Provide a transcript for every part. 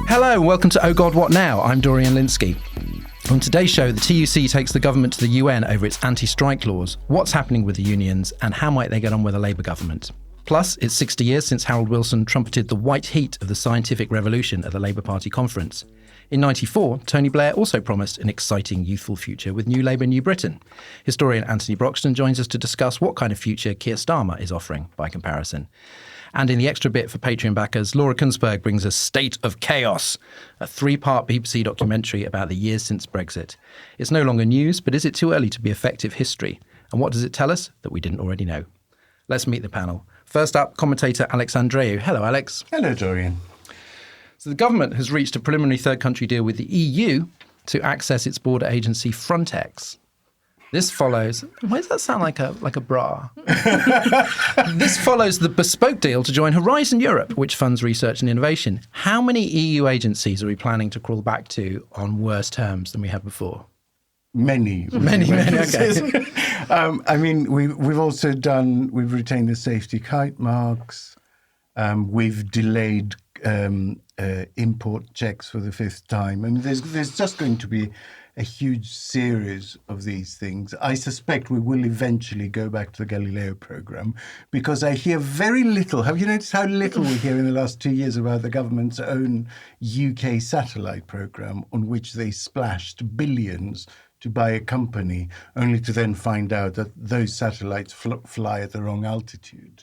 Hello and welcome to Oh God What Now? I'm Dorian Linsky. On today's show, the TUC takes the government to the UN over its anti-strike laws, what's happening with the unions, and how might they get on with a Labour government. Plus, it's 60 years since Harold Wilson trumpeted the white heat of the scientific revolution at the Labour Party conference. In '94, Tony Blair also promised an exciting youthful future with New Labour, New Britain. Historian Anthony Broxton joins us to discuss what kind of future Keir Starmer is offering by comparison. And in the extra bit for Patreon backers, Laura Kunsberg brings us State of Chaos, a 3-part BBC documentary about the years since Brexit. It's no longer news, but is it too early to be effective history? And what does it tell us that we didn't already know? Let's meet the panel. First up, commentator Alex Andreou. Hello, Alex. Hello, Dorian. So the government has reached a preliminary third country deal with the EU to access its border agency Frontex. This follows... Why does that sound like a bra? This follows the bespoke deal to join Horizon Europe, which funds research and innovation. How many EU agencies are we planning to crawl back to on worse terms than we had before? Many. Okay. I mean, we've retained the safety kite marks. We've delayed import checks for the 5th time. I mean, there's just going to be a huge series of these things. I suspect we will eventually go back to the Galileo program because I hear very little. Have you noticed how little we hear in the last 2 years about the government's own UK satellite program on which they splashed billions to buy a company, only to then find out that those satellites fly at the wrong altitude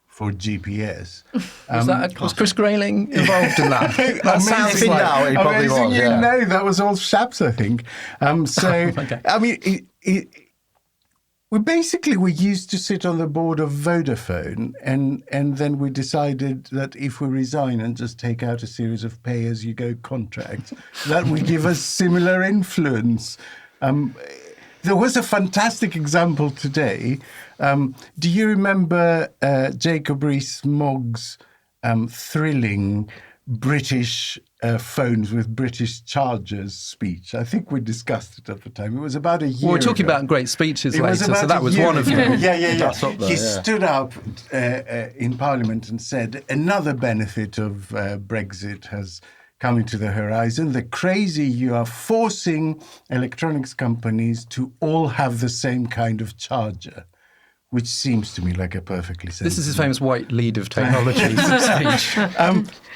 for GPS. Was Chris Grayling involved in that? That sounds like... now, he probably was, yeah. No, that was all Shaps, I think. Okay. I mean, we used to sit on the board of Vodafone, and then we decided that if we resign and just take out a series of pay-as-you-go contracts, that would give us similar influence. There was a fantastic example today. Do you remember Jacob Rees-Mogg's thrilling British phones with British Chargers speech? I think we discussed it at the time. It was about a year Well, we're talking ago. about great speeches later, so that was one of them. Yeah. That's up there, He yeah. stood up in Parliament and said, another benefit of Brexit has coming to the horizon. The crazy, you are forcing electronics companies to all have the same kind of charger, which seems to me like a perfectly sensible. This is his famous white lead of technology speech.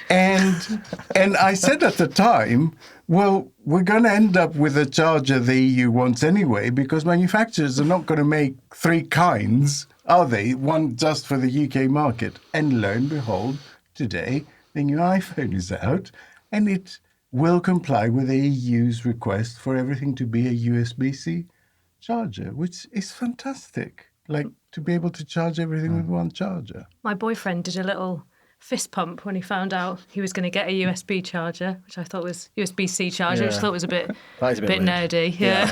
And I said at the time, well, we're going to end up with a charger the EU wants anyway, because manufacturers are not going to make 3 kinds, are they? One just for the UK market. And lo and behold, today, the new iPhone is out, and it will comply with the EU's request for everything to be a USB-C charger, which is fantastic. Like, to be able to charge everything with one charger. My boyfriend did a little fist pump when he found out he was going to get a USB charger, which I thought was USB-C charger, which I thought was a bit nerdy. Yeah.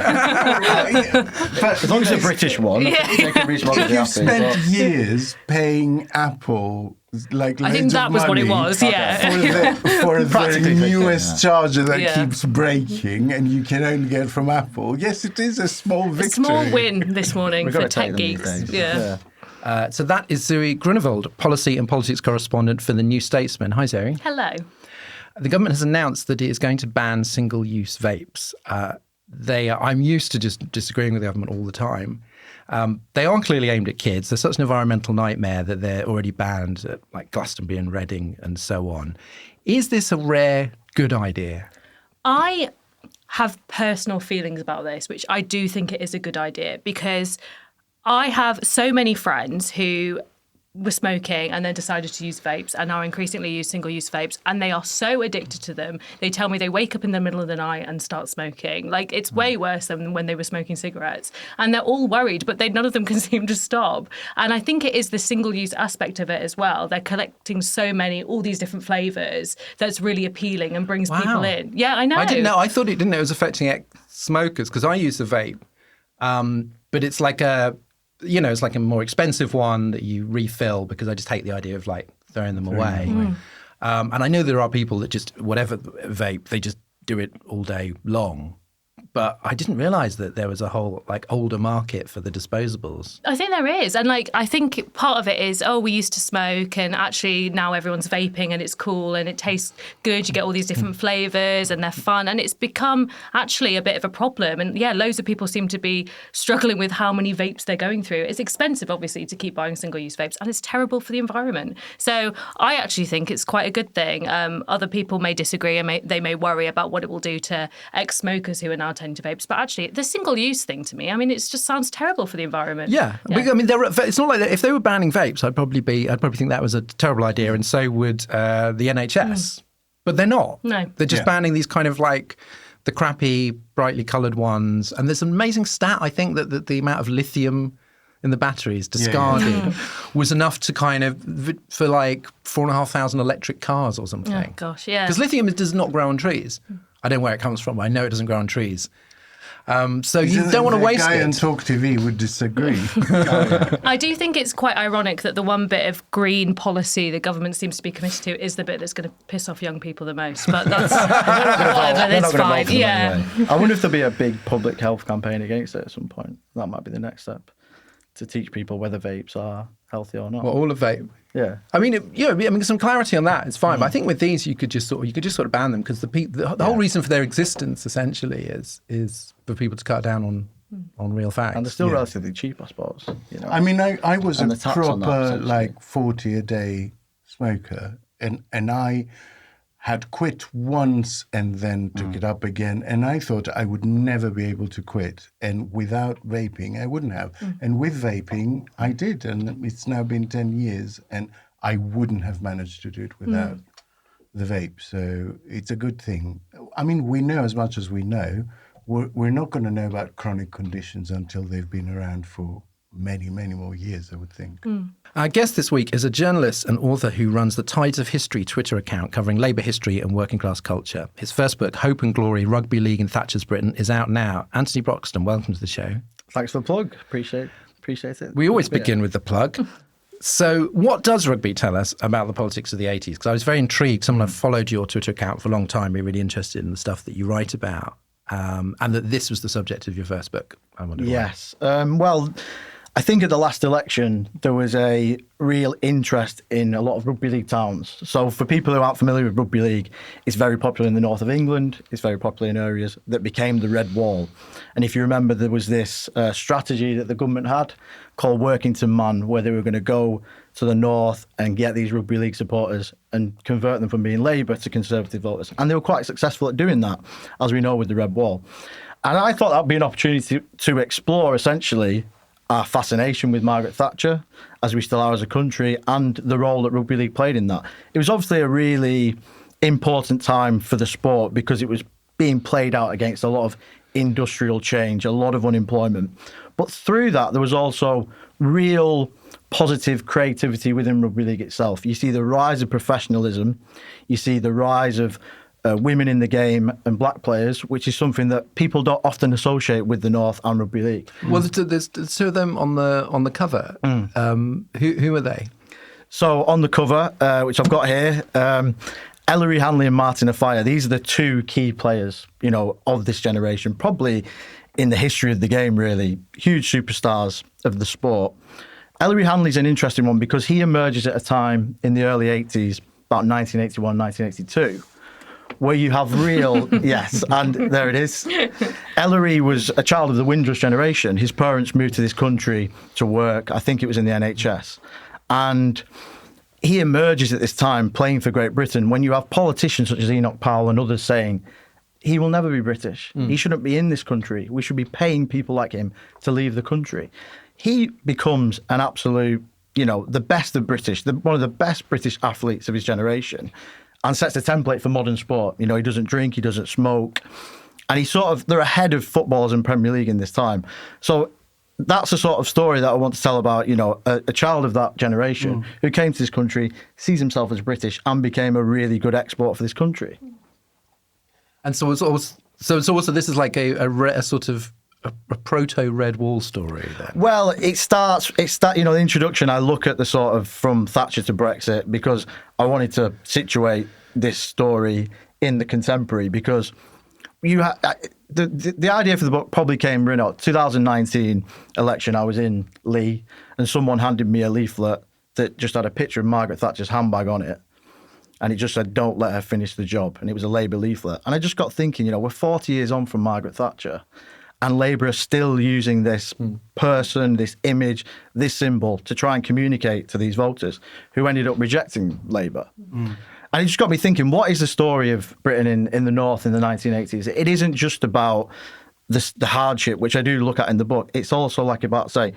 But As long as it's a British one. you've spent years paying Apple like I think that was what it was, yeah. for the Practically newest charger that Yeah. keeps breaking, and you can only get from Apple. Yes, it is a small victory. A small win this morning We've for got to take tech them these geeks. days. Yeah. So that is Zoë Grünewald, policy and politics correspondent for The New Statesman. Hi, Zoë. Hello. The government has announced that it is going to ban single-use vapes. I'm used to just disagreeing with the government all the time. They are clearly aimed at kids. They're such an environmental nightmare that they're already banned at like Glastonbury and Reading and so on. Is this a rare good idea? I have personal feelings about this, which I do think it is a good idea, because I have so many friends who were smoking and then decided to use vapes and now increasingly use single-use vapes, and they are so addicted to them. They tell me they wake up in the middle of the night and start smoking. Like, it's way worse than when they were smoking cigarettes. And they're all worried, but none of them can seem to stop. And I think it is the single-use aspect of it as well. They're collecting all these different flavours that's really appealing and brings people in. Yeah, I know. I didn't know. I thought it was affecting ex-smokers because I use a vape, but it's like it's like a more expensive one that you refill because I just hate the idea of like throwing them away. And I know there are people that just, whatever vape, they just do it all day long. But I didn't realise that there was a whole older market for the disposables. I think there is. And I think part of it is, we used to smoke and actually now everyone's vaping and it's cool and it tastes good. You get all these different flavours and they're fun. And it's become actually a bit of a problem. And yeah, loads of people seem to be struggling with how many vapes they're going through. It's expensive, obviously, to keep buying single-use vapes and it's terrible for the environment. So I actually think it's quite a good thing. Other people may disagree and they may worry about what it will do to ex-smokers who are now turning to vapes. But actually, the single-use thing to me, I mean, it just sounds terrible for the environment. Yeah. I mean, it's not like that. If they were banning vapes, I'd probably think that was a terrible idea, and so would the NHS. But they're not. No. They're just banning these kind of the crappy, brightly coloured ones. And there's an amazing stat, I think, that the amount of lithium in the batteries discarded was enough to kind of, for 4,500 electric cars or something. Oh, gosh, yeah. Because lithium does not grow on trees. I don't know where it comes from, but I know it doesn't grow on trees. So you don't want to waste it. The guy on Talk TV would disagree. I do think it's quite ironic that the one bit of green policy the government seems to be committed to is the bit that's going to piss off young people the most. But that's whatever, that's fine. Yeah. Anyway. I wonder if there'll be a big public health campaign against it at some point. That might be the next step, to teach people whether vapes are healthy or not. Well, all of vape. Yeah. I mean, some clarity on that, it's fine. But I think with these, you could just sort of ban them, because the whole reason for their existence essentially is for people to cut down on real facts. And they're still relatively cheap, I suppose. I mean, I was and a proper 40 a day smoker, and I had quit once and then took it up again, and I thought I would never be able to quit. And without vaping, I wouldn't have. And with vaping, I did, and it's now been 10 years, and I wouldn't have managed to do it without the vape. So it's a good thing. I mean, we know as much as we know. We're not going to know about chronic conditions until they've been around for many, many more years, I would think. Our guest this week is a journalist and author who runs the Tides of History Twitter account covering Labour history and working class culture. His first book, Hope and Glory, Rugby League in Thatcher's Britain, is out now. Anthony Broxton, welcome to the show. Thanks for the plug. Appreciate it. We always begin with the plug. So what does rugby tell us about the politics of the 80s? Because I was very intrigued. Someone I've followed your Twitter account for a long time, be really interested in the stuff that you write about. And that this was the subject of your first book. I wonder why. Yes. Well, I think at the last election, there was a real interest in a lot of rugby league towns. So for people who aren't familiar with rugby league, it's very popular in the north of England. It's very popular in areas that became the Red Wall. And if you remember, there was this strategy that the government had called Workington Man, where they were going to go to the north and get these rugby league supporters and convert them from being Labour to Conservative voters. And they were quite successful at doing that, as we know with the Red Wall. And I thought that would be an opportunity to explore, essentially, our fascination with Margaret Thatcher, as we still are as a country, and the role that rugby league played in that. It was obviously a really important time for the sport because it was being played out against a lot of industrial change, a lot of unemployment. But through that, there was also real positive creativity within rugby league itself. You see the rise of professionalism, you see the rise of women in the game and black players, which is something that people don't often associate with the North and rugby league. Well, there's two of them on the cover. Who are they? So on the cover, which I've got here, Ellery Hanley and Martin Afire. These are the two key players, of this generation, probably in the history of the game. Really huge superstars of the sport. Ellery Hanley's an interesting one because he emerges at a time in the early 80s, about 1981, 1982. Where you have real, yes, and there it is. Ellery was a child of the Windrush generation. His parents moved to this country to work. I think it was in the NHS. And he emerges at this time playing for Great Britain when you have politicians such as Enoch Powell and others saying, he will never be British. He shouldn't be in this country. We should be paying people like him to leave the country. He becomes an absolute, the best of British, one of the best British athletes of his generation, and sets a template for modern sport. He doesn't drink, he doesn't smoke. And they're ahead of footballers in Premier League in this time. So that's the sort of story that I want to tell about, a child of that generation who came to this country, sees himself as British and became a really good export for this country. And so it's also this is like a sort of a proto Red Wall story then. Well, it starts, the introduction, I look at the sort of from Thatcher to Brexit because I wanted to situate this story in the contemporary, because the idea for the book probably came, 2019 election. I was in Lee, and someone handed me a leaflet that just had a picture of Margaret Thatcher's handbag on it, and it just said, "Don't let her finish the job." And it was a Labour leaflet, and I just got thinking, we're 40 years on from Margaret Thatcher, and Labour are still using this person, this image, this symbol to try and communicate to these voters who ended up rejecting Labour. And it just got me thinking, what is the story of Britain in the North in the 1980s? It isn't just about the hardship, which I do look at in the book. It's also about, say,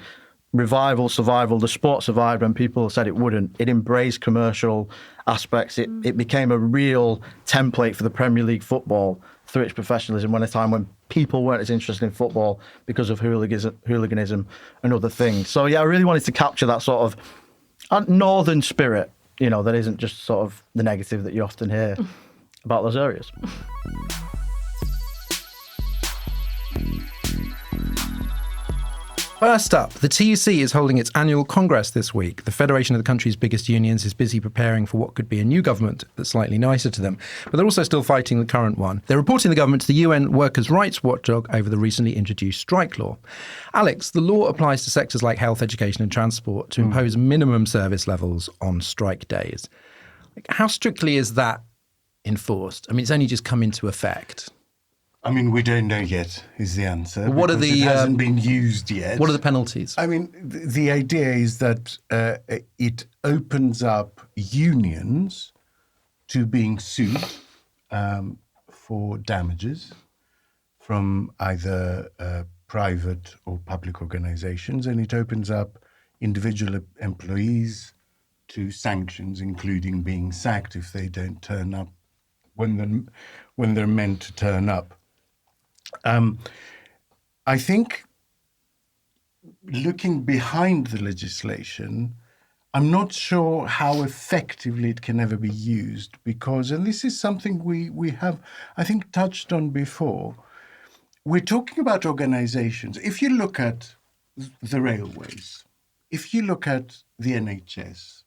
revival, survival. The sport survived when people said it wouldn't. It embraced commercial aspects. It became a real template for the Premier League football through its professionalism when a time when people weren't as interested in football because of hooliganism and other things. So, yeah, I really wanted to capture that sort of northern spirit, that isn't just sort of the negative that you often hear about those areas. First up, the TUC is holding its annual congress this week. The federation of the country's biggest unions is busy preparing for what could be a new government that's slightly nicer to them, but they're also still fighting the current one. They're reporting the government to the UN Workers' Rights Watchdog over the recently introduced strike law. Alex, the law applies to sectors like health, education and transport to impose minimum service levels on strike days. How strictly is that enforced? I mean, it's only just come into effect. I mean, we don't know yet, is the answer. What are it hasn't been used yet. What are the penalties? I mean, the idea is that it opens up unions to being sued for damages from either private or public organizations, and it opens up individual employees to sanctions, including being sacked if they don't turn up when they're meant to turn up. I think looking behind the legislation, I'm not sure how effectively it can ever be used because, and this is something we have, I think, touched on before, we're talking about organizations. If you look at the railways, if you look at the NHS,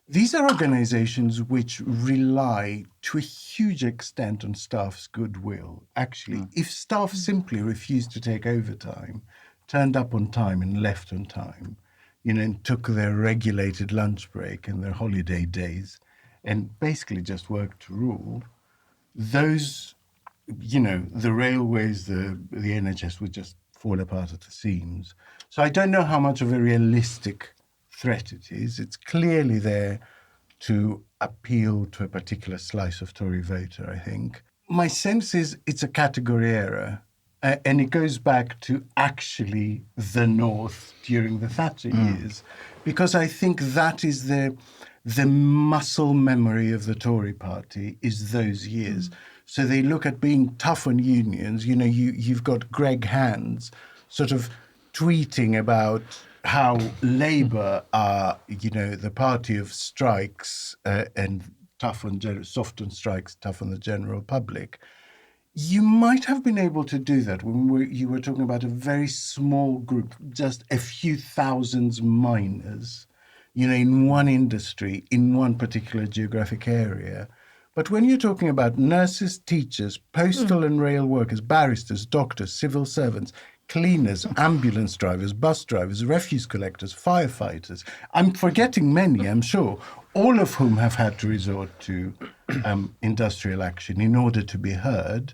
these are organizations which rely to a huge extent on staff's goodwill. Actually, if staff simply refused to take overtime, turned up on time and left on time, and took their regulated lunch break and their holiday days and basically just worked to rule, those, the railways, the NHS would just fall apart at the seams. So I don't know how much of a realistic threat it is. It's clearly there to appeal to a particular slice of Tory voter, I think. My sense is it's a category error, and it goes back to actually the North during the Thatcher years, because I think that is the muscle memory of the Tory party is those years. So they look at being tough on unions. You've got Greg Hands sort of tweeting about how Labour are, the party of strikes and tough on soft on strikes, tough on the general public. You might have been able to do that when you were talking about a very small group, just a few thousands miners, in one industry, in one particular geographic area. But when you're talking about nurses, teachers, postal and rail workers, barristers, doctors, civil servants, cleaners, ambulance drivers, bus drivers, refuse collectors, firefighters. I'm forgetting many, I'm sure, all of whom have had to resort to industrial action in order to be heard.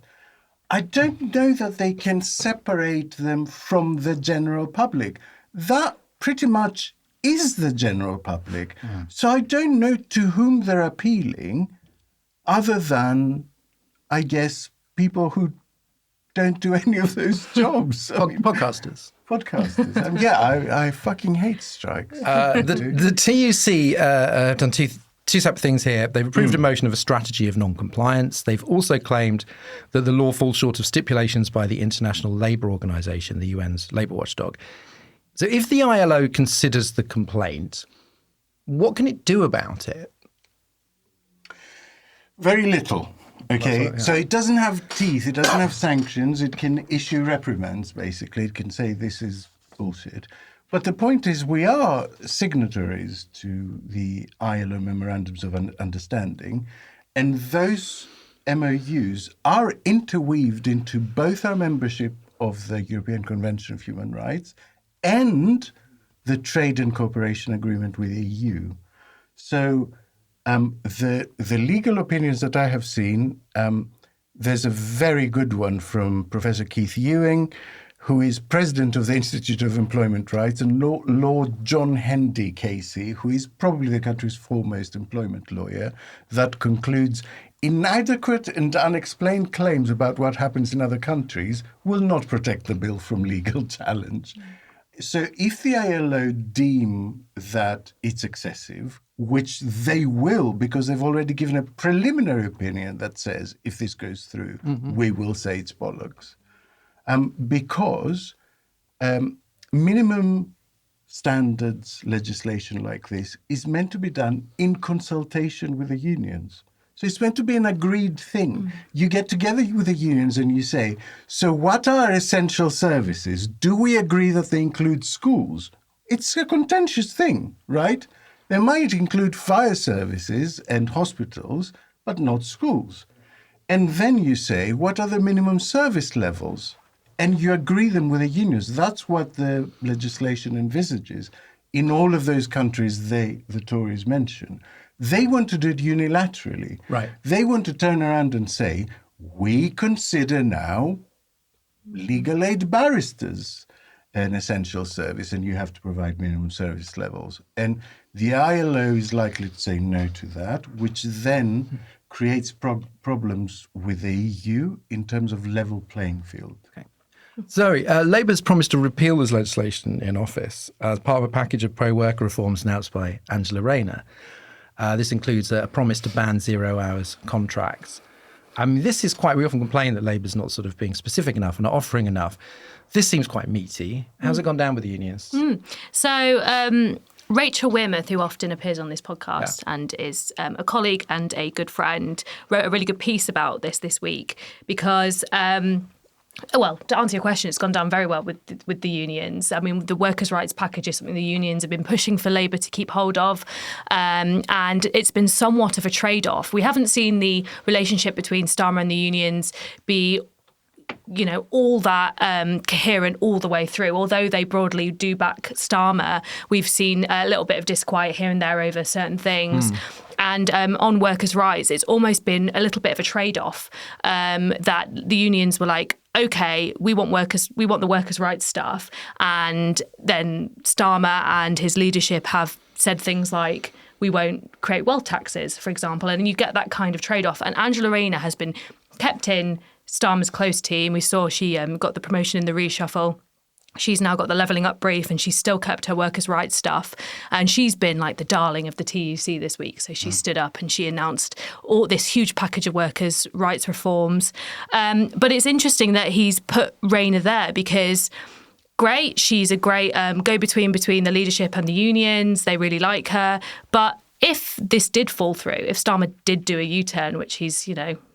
I don't know that they can separate them from the general public. That pretty much is the general public. So I don't know to whom they're appealing other than, I guess, people who don't do any of those jobs. Podcasters. I fucking hate strikes. The TUC have done two separate things here. They've approved a motion of a strategy of non-compliance. They've also claimed that the law falls short of stipulations by the International Labour Organization, the UN's labour watchdog. So if the ILO considers the complaint, what can it do about it? Very little. Okay, so it doesn't have teeth, it doesn't have sanctions, it can issue reprimands, basically. It can say this is bullshit. But the point is we are signatories to the ILO Memorandums of Understanding, and those MOUs are interweaved into both our membership of the European Convention of Human Rights and the Trade and Cooperation Agreement with the EU. So the legal opinions that I have seen, there's a very good one from Professor Keith Ewing, who is president of the Institute of Employment Rights, and Lord John Hendy Casey, who is probably the country's foremost employment lawyer, that concludes inadequate and unexplained claims about what happens in other countries will not protect the bill from legal challenge. So if the ILO deem that it's excessive, which they will, because they've already given a preliminary opinion that says if this goes through, we will say it's bollocks. Because minimum standards legislation like this is meant to be done in consultation with the unions. So it's meant to be an agreed thing. You get together with the unions and you say, so what are essential services? Do we agree that they include schools? It's a contentious thing, right? They might include fire services and hospitals, but not schools. And then you say, what are the minimum service levels? And you agree them with the unions. That's what the legislation envisages. In all of those countries the Tories mention, they want to do it unilaterally. Right. They want to turn around and say, we consider now legal aid barristers an essential service and you have to provide minimum service levels. And the ILO is likely to say no to that, which then creates problems with the EU in terms of level playing field. Okay. Zoe, Labour's promised to repeal this legislation in office as part of a package of pro-worker reforms announced by Angela Rayner. This includes a promise to ban 0 hours contracts. I mean, this is we often complain that Labour's not sort of being specific enough and not offering enough. This seems quite meaty. How's it gone down with the unions? So Rachel Wearmouth, who often appears on this podcast and is a colleague and a good friend, wrote a really good piece about this week because well, to answer your question, it's gone down very well with the unions. I mean, the workers' rights package is something the unions have been pushing for Labour to keep hold of, and it's been somewhat of a trade-off. We haven't seen the relationship between Starmer and the unions be all that coherent all the way through. Although they broadly do back Starmer, we've seen a little bit of disquiet here and there over certain things. And on workers' rights, it's almost been a little bit of a trade-off that the unions were like, OK, we want the workers' rights stuff. And then Starmer and his leadership have said things like, we won't create wealth taxes, for example. And you get that kind of trade-off. And Angela Rayner has been kept in Starmer's close team. We saw she got the promotion in the reshuffle. She's now got the levelling up brief and she's still kept her workers' rights stuff. And she's been like the darling of the TUC this week. So she stood up and she announced all this huge package of workers' rights reforms. But it's interesting that he's put Rayner there because great, she's a great go-between between the leadership and the unions. They really like her. But if this did fall through, if Starmer did do a U-turn, which he's,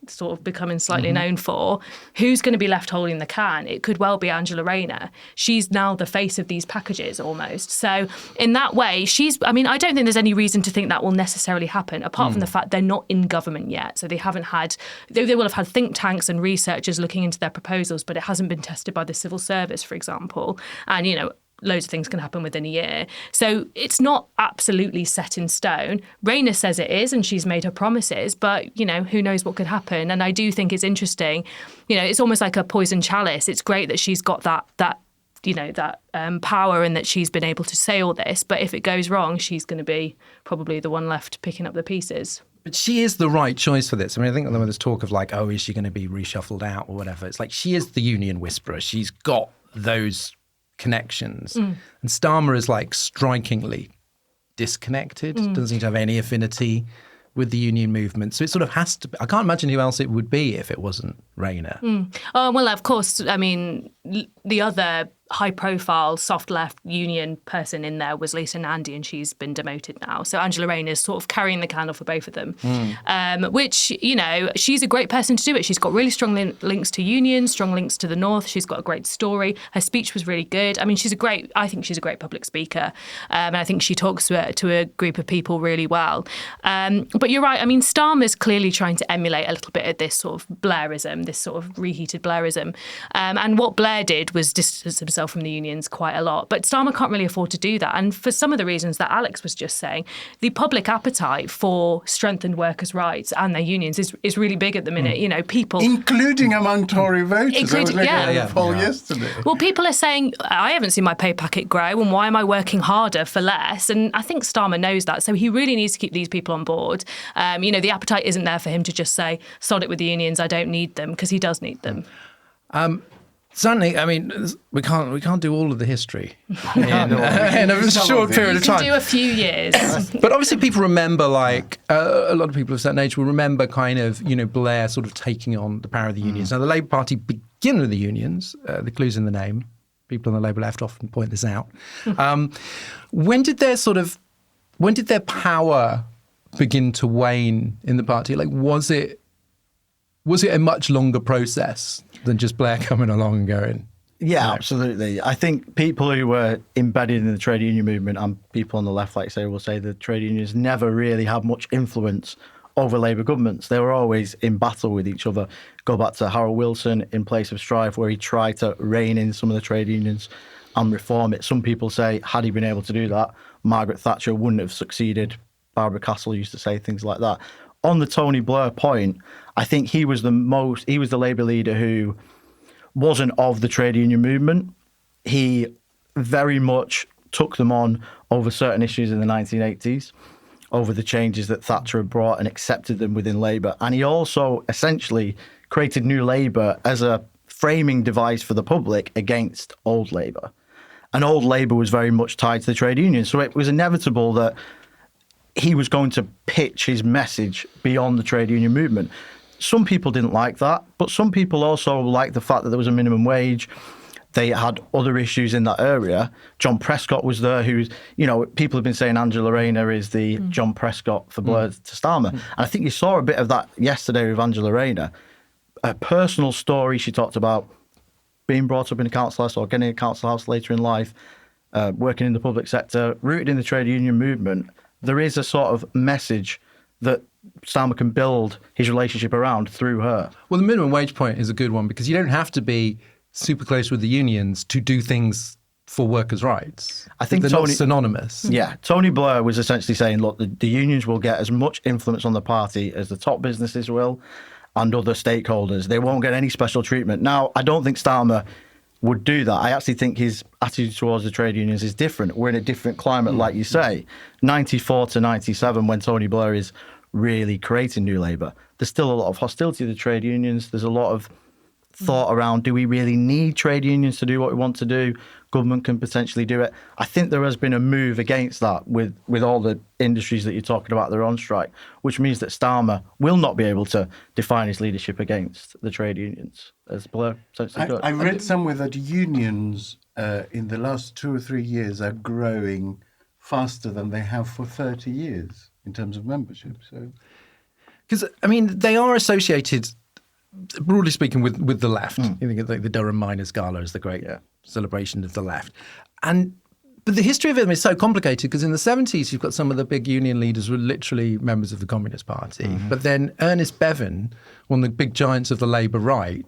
sort of becoming slightly known for, who's going to be left holding the can? It could well be Angela Rayner. She's now the face of these packages almost. So in that way, I don't think there's any reason to think that will necessarily happen, apart from the fact they're not in government yet. So they will have had think tanks and researchers looking into their proposals, but it hasn't been tested by the civil service, for example. And, loads of things can happen within a year. So it's not absolutely set in stone. Rayner says it is, and she's made her promises, but, who knows what could happen. And I do think it's interesting. It's almost like a poison chalice. It's great that she's got that power and that she's been able to say all this. But if it goes wrong, she's going to be probably the one left picking up the pieces. But she is the right choice for this. I mean, I think when there's talk of is she going to be reshuffled out or whatever? It's like she is the union whisperer. She's got those connections. And Starmer is strikingly disconnected, doesn't seem to have any affinity with the union movement. So it sort of has to be. I can't imagine who else it would be if it wasn't Rayner. Oh, well, of course, I mean, the other high-profile soft left union person in there was Lisa Nandy, and she's been demoted now. So Angela Rayner is sort of carrying the candle for both of them, which, you know, she's a great person to do it. She's got really strong links to unions, strong links to the North. She's got a great story. Her speech was really good. I mean, I think she's a great public speaker, and I think she talks to a group of people really well. But you're right. I mean, Starmer's clearly trying to emulate a little bit of this sort of Blairism, this sort of reheated Blairism. And what Blair did was distance himself from the unions quite a lot. But Starmer can't really afford to do that. And for some of the reasons that Alex was just saying, the public appetite for strengthened workers' rights and their unions is really big at the minute. You know, people... Including among Tory voters. I was looking at a poll yesterday. Well, people are saying, I haven't seen my pay packet grow, and why am I working harder for less? And I think Starmer knows that. So he really needs to keep these people on board. You know, the appetite isn't there for him to just say, sod it with the unions, I don't need them, because he does need them. Certainly, I mean, we can't do all of the history in a short period of time. We can do a few years. But obviously people remember, like, a lot of people of a certain age will remember kind of, you know, Blair sort of taking on the power of the unions. Now, the Labour Party begin with the unions, the clue's in the name. People on the Labour left often point this out. When did their power begin to wane in the party? Like, was it a much longer process than just Blair coming along and going? Yeah, absolutely. I think people who were embedded in the trade union movement, and people on the left, like I say, will say the trade unions never really had much influence over Labour governments. They were always in battle with each other. Go back to Harold Wilson in Place of Strife, where he tried to rein in some of the trade unions and reform it. Some people say, had he been able to do that, Margaret Thatcher wouldn't have succeeded. Barbara Castle used to say things like that. On the Tony Blair point, I think he was the Labour leader who wasn't of the trade union movement. He very much took them on over certain issues in the 1980s, over the changes that Thatcher had brought, and accepted them within Labour. And he also essentially created New Labour as a framing device for the public against old Labour. And old Labour was very much tied to the trade union. So it was inevitable that he was going to pitch his message beyond the trade union movement. Some people didn't like that, but some people also liked the fact that there was a minimum wage. They had other issues in that area. John Prescott was there, who's, you know, people have been saying Angela Rayner is the John Prescott for Blair to Starmer. And I think you saw a bit of that yesterday with Angela Rayner. A personal story, she talked about being brought up in a council house or getting a council house later in life, working in the public sector, rooted in the trade union movement. There is a sort of message that Starmer can build his relationship around through her. Well, the minimum wage point is a good one, because you don't have to be super close with the unions to do things for workers' rights. I think they're not synonymous. Yeah, Tony Blair was essentially saying, look, the unions will get as much influence on the party as the top businesses will and other stakeholders. They won't get any special treatment. Now, I don't think Starmer would do that. I actually think his attitude towards the trade unions is different. We're in a different climate, like you say. 94 to 97, when Tony Blair is really creating New Labour, there's still a lot of hostility to the trade unions. There's a lot of thought around, do we really need trade unions to do what we want to do? Government can potentially do it. I think there has been a move against that with all the industries that you're talking about that are on strike, which means that Starmer will not be able to define his leadership against the trade unions, as Blair essentially does. I read somewhere that unions in the last 2 or 3 years are growing faster than they have for 30 years in terms of membership. So, because, I mean, they are associated, broadly speaking, with the left. You think of the Durham Miners' Gala as the great celebration of the left. But the history of it is so complicated, because in the 70s, you've got some of the big union leaders who were literally members of the Communist Party. But then Ernest Bevin, one of the big giants of the Labour right,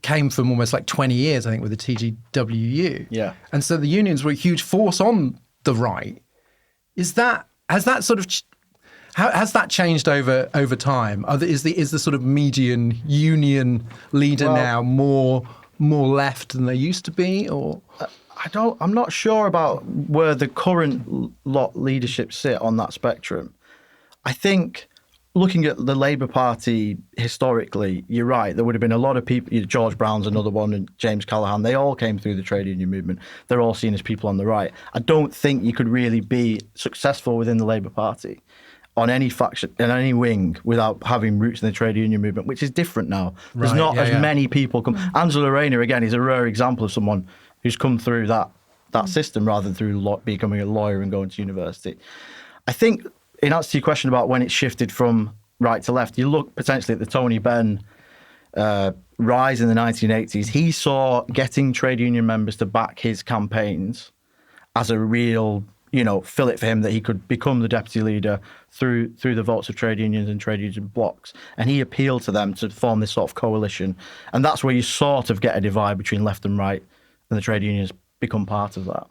came from almost like 20 years, I think, with the TGWU. Yeah. And so the unions were a huge force on the right. Has that changed over time? Is the sort of median union leader now more left than they used to be, or? I'm not sure about where the current lot leadership sit on that spectrum. I think looking at the Labour Party historically, you're right. There would have been a lot of people. George Brown's another one, and James Callaghan. They all came through the trade union movement. They're all seen as people on the right. I don't think you could really be successful within the Labour Party on any faction, in any wing, without having roots in the trade union movement, which is different now. There's not as many people come. Angela Rayner, again, is a rare example of someone who's come through that system rather than through becoming a lawyer and going to university. I think, in answer to your question about when it shifted from right to left, you look potentially at the Tony Benn rise in the 1980s. He saw getting trade union members to back his campaigns as a real, fillet for him, that he could become the deputy leader through the votes of trade unions and trade union blocks. And he appealed to them to form this sort of coalition. And that's where you sort of get a divide between left and right, and the trade unions become part of that.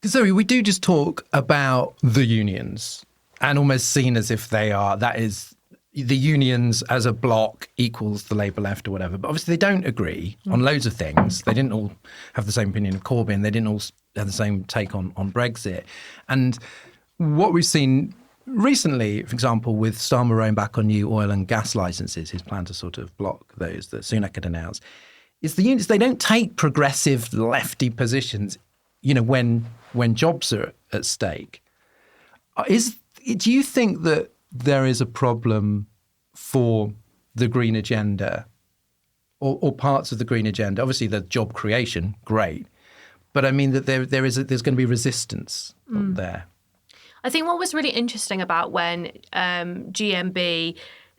Zoe, we do just talk about the unions and almost seen as if that is the unions as a bloc equals the Labour left or whatever. But obviously they don't agree on loads of things. They didn't all have the same opinion of Corbyn. They didn't all have the same take on Brexit. And what we've seen recently, for example, with Starmer rowing back on new oil and gas licences, his plan to sort of block those that Sunak had announced, is the unions, they don't take progressive lefty positions, when jobs are at stake. Do you think that there is a problem for the green agenda or parts of the green agenda? Obviously, the job creation, great. But I mean that there's going to be resistance there. I think what was really interesting about when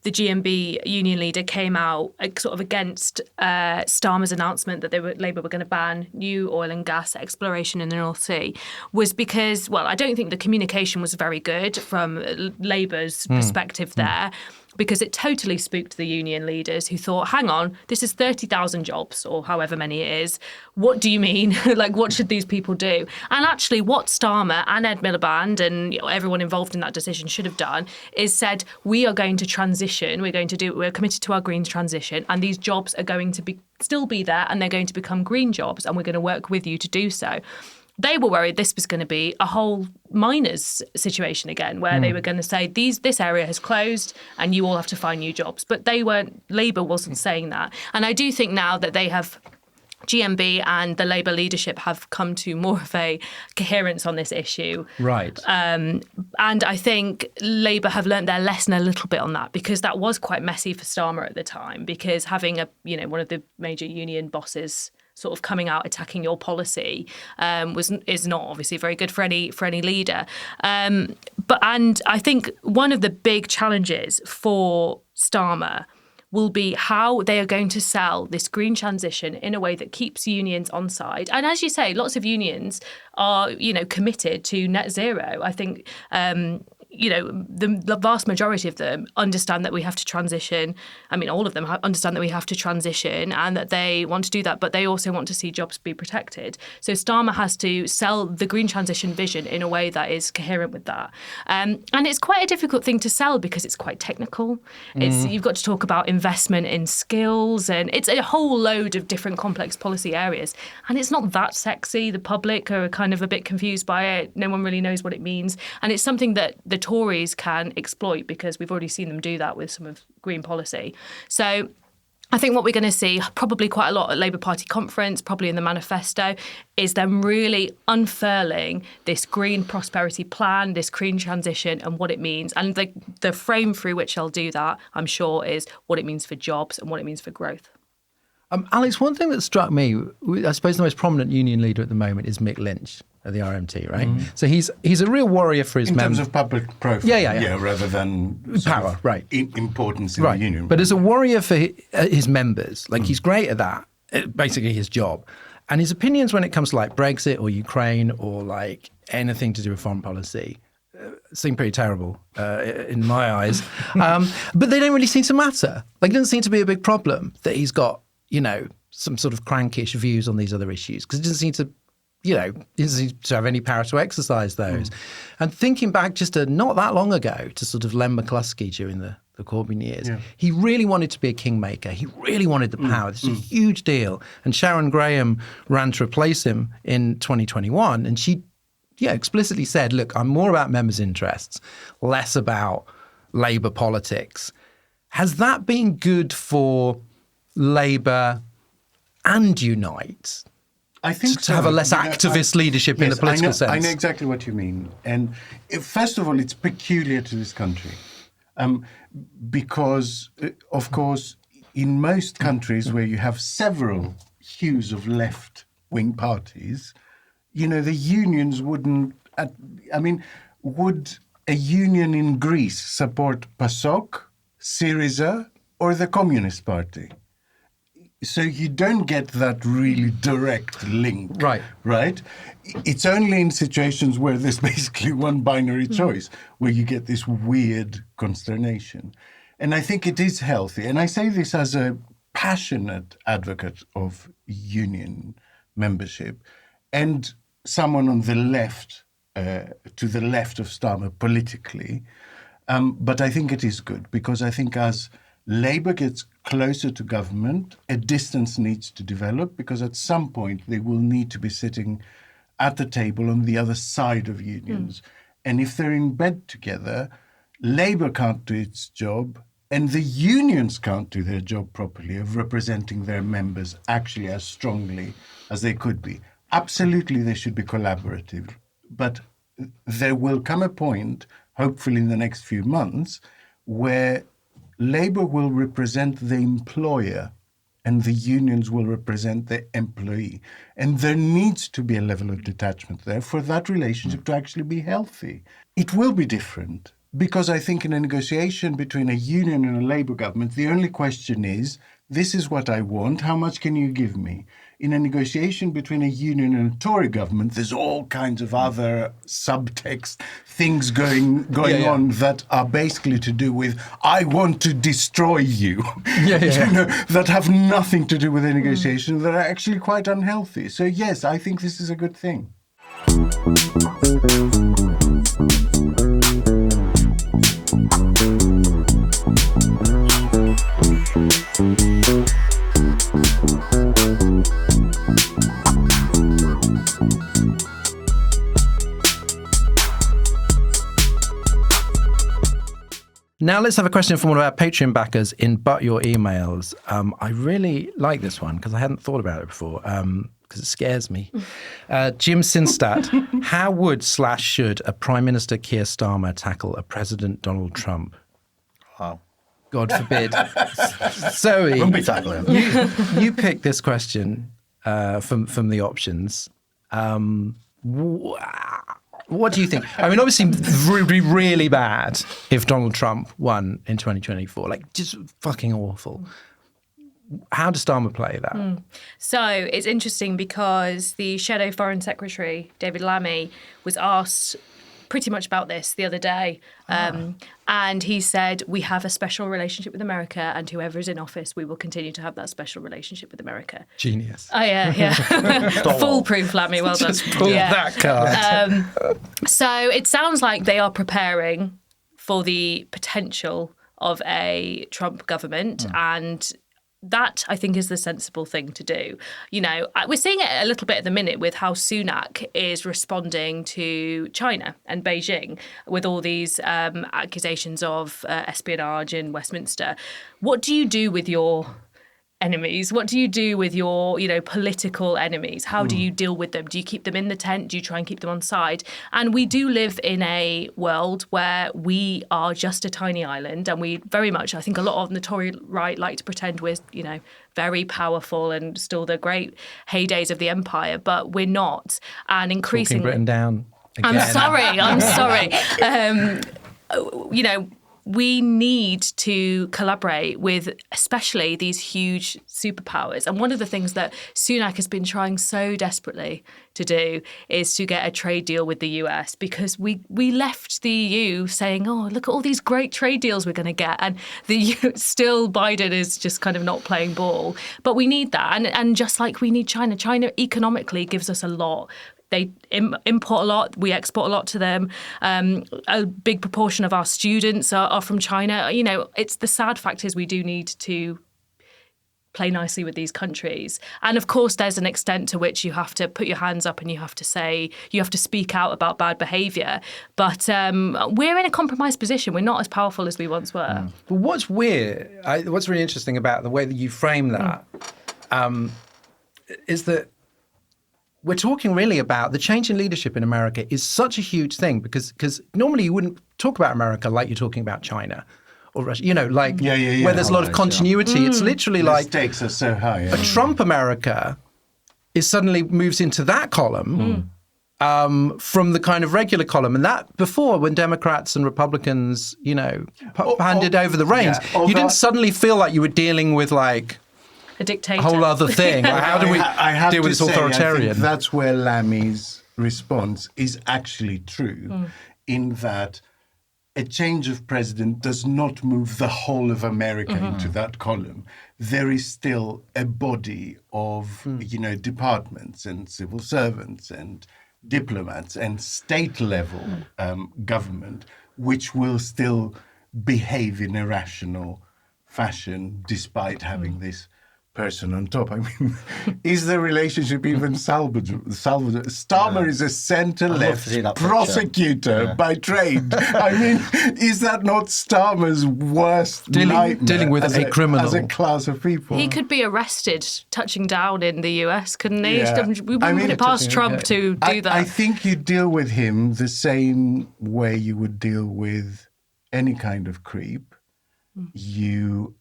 the GMB union leader came out sort of against Starmer's announcement that Labour were going to ban new oil and gas exploration in the North Sea was because, I don't think the communication was very good from Labour's perspective there, because it totally spooked the union leaders who thought, hang on, this is 30,000 jobs or however many it is. What do you mean? What should these people do? And actually what Starmer and Ed Miliband and everyone involved in that decision should have done is said, we are going to transition. We're committed to our green transition, and these jobs are going to still be there, and they're going to become green jobs, and we're going to work with you to do so. They were worried this was going to be a whole miners situation again, where they were going to say, this area has closed and you all have to find new jobs. But Labour wasn't saying that. And I do think now that GMB and the Labour leadership have come to more of a coherence on this issue. Right. And I think Labour have learnt their lesson a little bit on that, because that was quite messy for Starmer at the time, because having one of the major union bosses sort of coming out attacking your policy is not obviously very good for any leader. And I think one of the big challenges for Starmer will be how they are going to sell this green transition in a way that keeps unions on side. And as you say, lots of unions are, committed to net zero. I think the vast majority of them understand that we have to transition. I mean, all of them understand that we have to transition and that they want to do that, but they also want to see jobs be protected. So Starmer has to sell the green transition vision in a way that is coherent with that. And it's quite a difficult thing to sell because it's quite technical. You've got to talk about investment in skills, and it's a whole load of different complex policy areas. And it's not that sexy. The public are kind of a bit confused by it. No one really knows what it means. And it's something that the Tories can exploit, because we've already seen them do that with some of green policy. So I think what we're going to see probably quite a lot at Labour Party conference, probably in the manifesto, is them really unfurling this green prosperity plan, this green transition and what it means. And the frame through which they'll do that, I'm sure, is what it means for jobs and what it means for growth. Alex, one thing that struck me, I suppose the most prominent union leader at the moment is Mick Lynch at the RMT, right? So he's a real warrior for his members. In terms of public profile, yeah, rather than power, right? Importance in the union. But as a warrior for his members, he's great at that, basically his job. And his opinions when it comes to Brexit or Ukraine or anything to do with foreign policy seem pretty terrible in my eyes. But they don't really seem to matter. It doesn't seem to be a big problem that he's got, some sort of crankish views on these other issues, because it doesn't seem to, he doesn't seem to have any power to exercise those. And thinking back just not that long ago to sort of Len McCluskey during the Corbyn years, he really wanted to be a kingmaker. He really wanted the power. This is a huge deal. And Sharon Graham ran to replace him in 2021, and she explicitly said, look, I'm more about members' interests, less about Labour politics. Has that been good for Labour and Unite? I think to have a less activist leadership in the political sense. I know exactly what you mean. And first of all, it's peculiar to this country because, of course, in most countries where you have several hues of left wing parties, the unions wouldn't. Would a union in Greece support PASOK, Syriza, or the Communist Party? So you don't get that really direct link. Right? It's only in situations where there's basically one binary choice where you get this weird consternation. And I think it is healthy. And I say this as a passionate advocate of union membership and someone on the left, to the left of Starmer politically. But I think it is good because I think as Labour gets closer to government, a distance needs to develop because at some point they will need to be sitting at the table on the other side of unions. And if they're in bed together, Labour can't do its job and the unions can't do their job properly of representing their members actually as strongly as they could be. Absolutely, they should be collaborative. But there will come a point, hopefully in the next few months, where Labour will represent the employer and the unions will represent the employee. And there needs to be a level of detachment there for that relationship to actually be healthy. It will be different because I think in a negotiation between a union and a Labour government, the only question is, this is what I want, how much can you give me? In a negotiation between a union and a Tory government, there's all kinds of other subtext things going on that are basically to do with, I want to destroy you, that have nothing to do with the negotiation, that are actually quite unhealthy. So yes, I think this is a good thing. Now let's have a question from one of our Patreon backers in But Your Emails. I really like this one because I hadn't thought about it before because it scares me. Jim Sinstadt, how would/should a Prime Minister Keir Starmer tackle a President Donald Trump? Wow. God forbid. Zoe, Wouldn't be tackling. you picked this question from the options. What do you think? I mean, obviously, it would be really bad if Donald Trump won in 2024. Like, just fucking awful. How does Starmer play that? So it's interesting because the Shadow Foreign Secretary, David Lammy, was asked pretty much about this the other day. And he said, we have a special relationship with America and whoever is in office, we will continue to have that special relationship with America. Genius. Oh, yeah. Foolproof, Lammy. Well done. Just pull that card. So it sounds like they are preparing for the potential of a Trump government and that, I think, is the sensible thing to do. You know, we're seeing it a little bit at the minute with how Sunak is responding to China and Beijing with all these accusations of espionage in Westminster. What do you do with your enemies? What do you do with your, political enemies? How do you deal with them? Do you keep them in the tent? Do you try and keep them on side? And we do live in a world where we are just a tiny island and we very much, I think a lot of the Tory right like to pretend we're, very powerful and still the great heydays of the empire, but we're not. And increasingly... Talking Britain down again. I'm sorry. We need to collaborate with especially these huge superpowers. And one of the things that Sunak has been trying so desperately to do is to get a trade deal with the US because we left the EU saying, oh, look at all these great trade deals we're going to get. And still Biden is just kind of not playing ball. But we need that. And just like we need China, China economically gives us a lot. They import a lot. We export a lot to them. A big proportion of our students are from China. It's the sad fact is we do need to play nicely with these countries. And of course, there's an extent to which you have to put your hands up and you have to speak out about bad behaviour. But we're in a compromised position. We're not as powerful as we once were. But what's weird, what's really interesting about the way that you frame that is that we're talking really about the change in leadership in America is such a huge thing because normally you wouldn't talk about America like you're talking about China or Russia, where there's a lot of continuity. It's literally the like stakes are so high. A Trump America it suddenly moves into that column from the kind of regular column. And that before, when Democrats and Republicans, handed over the reins, you didn't suddenly feel like you were dealing with like a dictator. a whole other thing. Like, how do we deal with this authoritarian? I think that's where Lammy's response is actually true, in that a change of president does not move the whole of America into that column. There is still a body of, departments and civil servants and diplomats and state-level government, which will still behave in a rational fashion despite having this person on top. I mean, is the relationship even salvageable? Starmer is a centre-left prosecutor by trade. I mean, is that not Starmer's worst nightmare dealing with a criminal as a class of people? He could be arrested touching down in the US, couldn't he? Yeah. We wouldn't put it past Trump to do that. I think you deal with him the same way you would deal with any kind of creep. You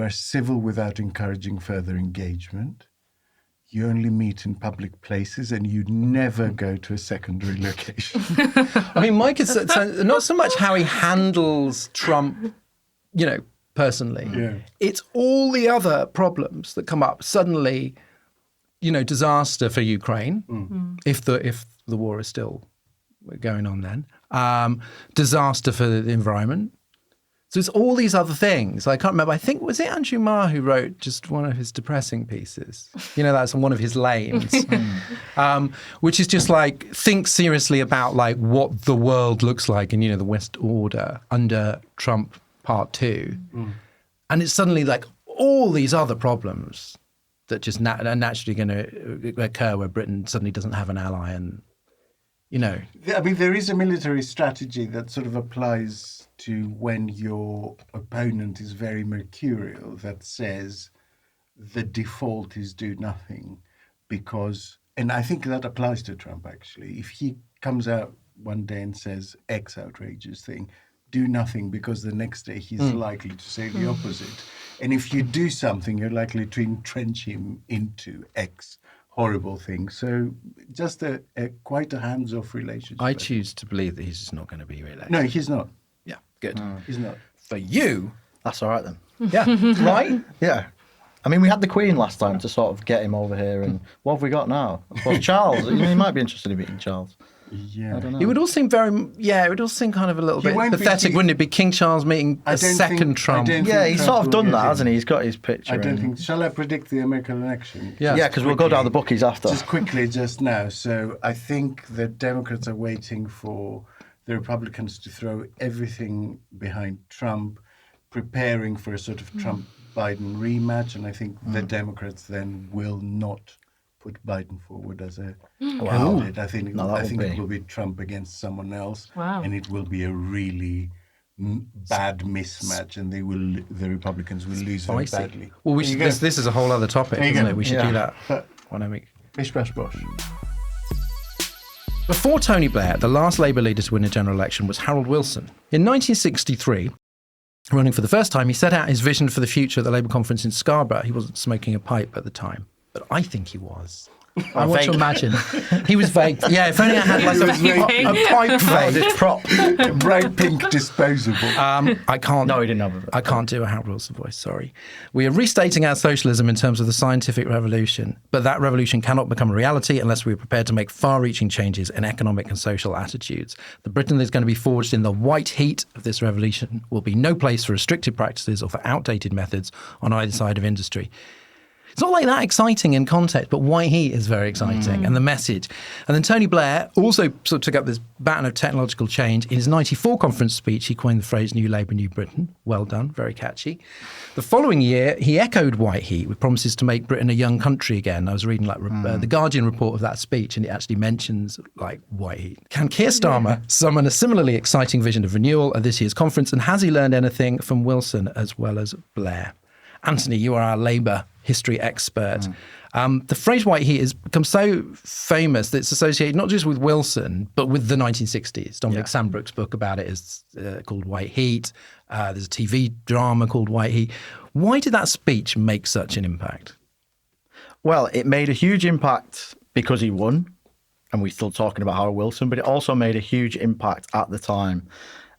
are civil without encouraging further engagement. You only meet in public places and you never go to a secondary location. I mean, Mike is not so much how he handles Trump, personally. Yeah. It's all the other problems that come up. Suddenly, disaster for Ukraine, if the war is still going on then. Disaster for the environment. So it's all these other things. I can't remember. I think, was it Andrew Marr who wrote just one of his depressing pieces? That's one of his lanes, which is just like, think seriously about like what the world looks like in, the West Order under Trump Part 2. And it's suddenly like all these other problems that just are naturally going to occur where Britain suddenly doesn't have an ally and, I mean, there is a military strategy that sort of applies to when your opponent is very mercurial, that says the default is do nothing because, and I think that applies to Trump actually, if he comes out one day and says X outrageous thing, do nothing because the next day he's likely to say the opposite. And if you do something, you're likely to entrench him into X horrible thing. So just a quite a hands-off relationship. I choose to believe that he's just not going to be re-elected. No, he's not. Yeah, good. He's not. For you, That's all right then. yeah, right? Yeah. I mean, we had the Queen last time to sort of get him over here, and what have we got now? Well, Charles. He might be interested in meeting Charles. Yeah. I don't know. It would all seem it would all seem kind of a little He bit won't be- pathetic, wouldn't it? Be King Charles meeting I a don't second think- Trump. I don't Yeah, think he's Trump sort of will done get that, in. hasn't he? He's got his picture. I don't in. think. Shall I predict the American election? Yeah. Yeah, because we'll go down the bookies after. Just quickly, just now. So I think the Democrats are waiting for the Republicans to throw everything behind Trump, preparing for a sort of Trump-Biden rematch. And I think the Democrats then will not put Biden forward as a candidate. I think, No, that I think will it be. will be Trump against someone else. Wow. And it will be a really bad mismatch, and the Republicans will lose very Spicy. badly. Well, we There should, you go. this is a whole other topic, There you isn't go. it? We should Yeah. do that one week. Bish bash bosh. Before Tony Blair, the last Labour leader to win a general election was Harold Wilson. In 1963, running for the first time, he set out his vision for the future at the Labour conference in Scarborough. He wasn't smoking a pipe at the time, but I think he was. I want to imagine. He was vague. Yeah, if only I had like a pipe vape. It's prop. Bright pink disposable. I can't. No, he didn't have it. I can't do a Harold Wilson voice, sorry. We are restating our socialism in terms of the scientific revolution, but that revolution cannot become a reality unless we are prepared to make far-reaching changes in economic and social attitudes. The Britain that is going to be forged in the white heat of this revolution will be no place for restrictive practices or for outdated methods on either side of industry. It's not like that exciting in context, but white heat is very exciting and the message. And then Tony Blair also sort of took up this baton of technological change. In his 94 conference speech, he coined the phrase New Labour, New Britain. Well done, very catchy. The following year, he echoed white heat with promises to make Britain a young country again. I was reading like the Guardian report of that speech, and it actually mentions like white heat. Can Keir Starmer summon a similarly exciting vision of renewal at this year's conference? And has he learned anything from Wilson as well as Blair? Anthony, you are our Labour history expert. The phrase white heat has become so famous that it's associated not just with Wilson, but with the 1960s. Dominic Sandbrook's book about it is called White Heat. There's a TV drama called White Heat. Why did that speech make such an impact? Well, it made a huge impact because he won, and we're still talking about Harold Wilson, but it also made a huge impact at the time.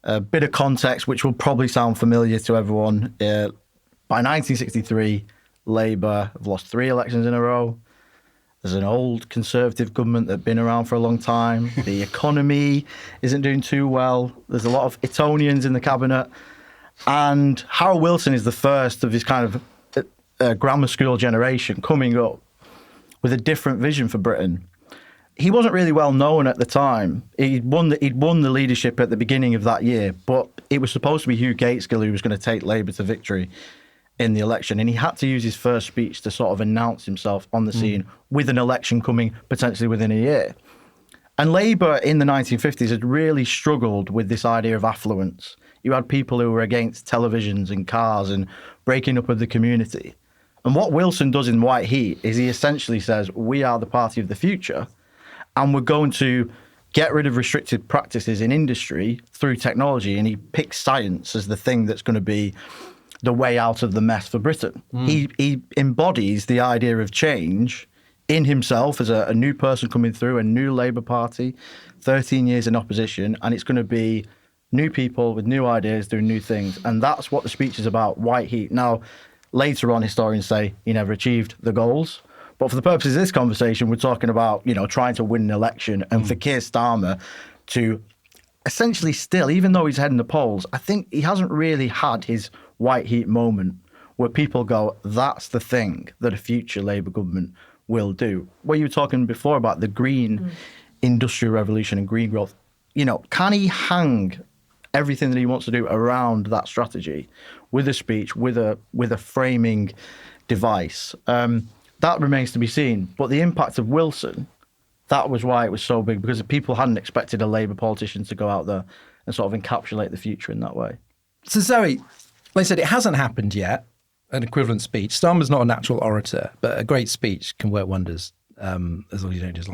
A bit of context, which will probably sound familiar to everyone. By 1963, Labour have lost 3 elections in a row. There's an old Conservative government that's been around for a long time. The economy isn't doing too well. There's a lot of Etonians in the cabinet. And Harold Wilson is the first of his kind of grammar school generation coming up with a different vision for Britain. He wasn't really well known at the time. He'd won the leadership at the beginning of that year, but it was supposed to be Hugh Gateskill who was going to take Labour to victory in the election. And he had to use his first speech to sort of announce himself on the scene with an election coming potentially within a year. And Labour in the 1950s had really struggled with this idea of affluence. You had people who were against televisions and cars and breaking up of the community. And what Wilson does in White Heat is he essentially says, we are the party of the future, and we're going to get rid of restricted practices in industry through technology. And he picks science as the thing that's going to be the way out of the mess for Britain. He embodies the idea of change in himself as a new person coming through, a new Labour Party, 13 years in opposition, and it's going to be new people with new ideas doing new things. And that's what the speech is about, White Heat. Now, later on, historians say he never achieved the goals. But for the purposes of this conversation, we're talking about, trying to win an election. And for Keir Starmer to essentially still, even though he's heading the polls, I think he hasn't really had his White Heat moment where people go, that's the thing that a future Labour government will do. Where you were talking before about the green industrial revolution and green growth, can he hang everything that he wants to do around that strategy with a speech, with a framing device? That remains to be seen. But the impact of Wilson, that was why it was so big, because people hadn't expected a Labour politician to go out there and sort of encapsulate the future in that way. So Zoe, like I said, it hasn't happened yet, an equivalent speech. Starmer's not a natural orator, but a great speech can work wonders, as long as you don't just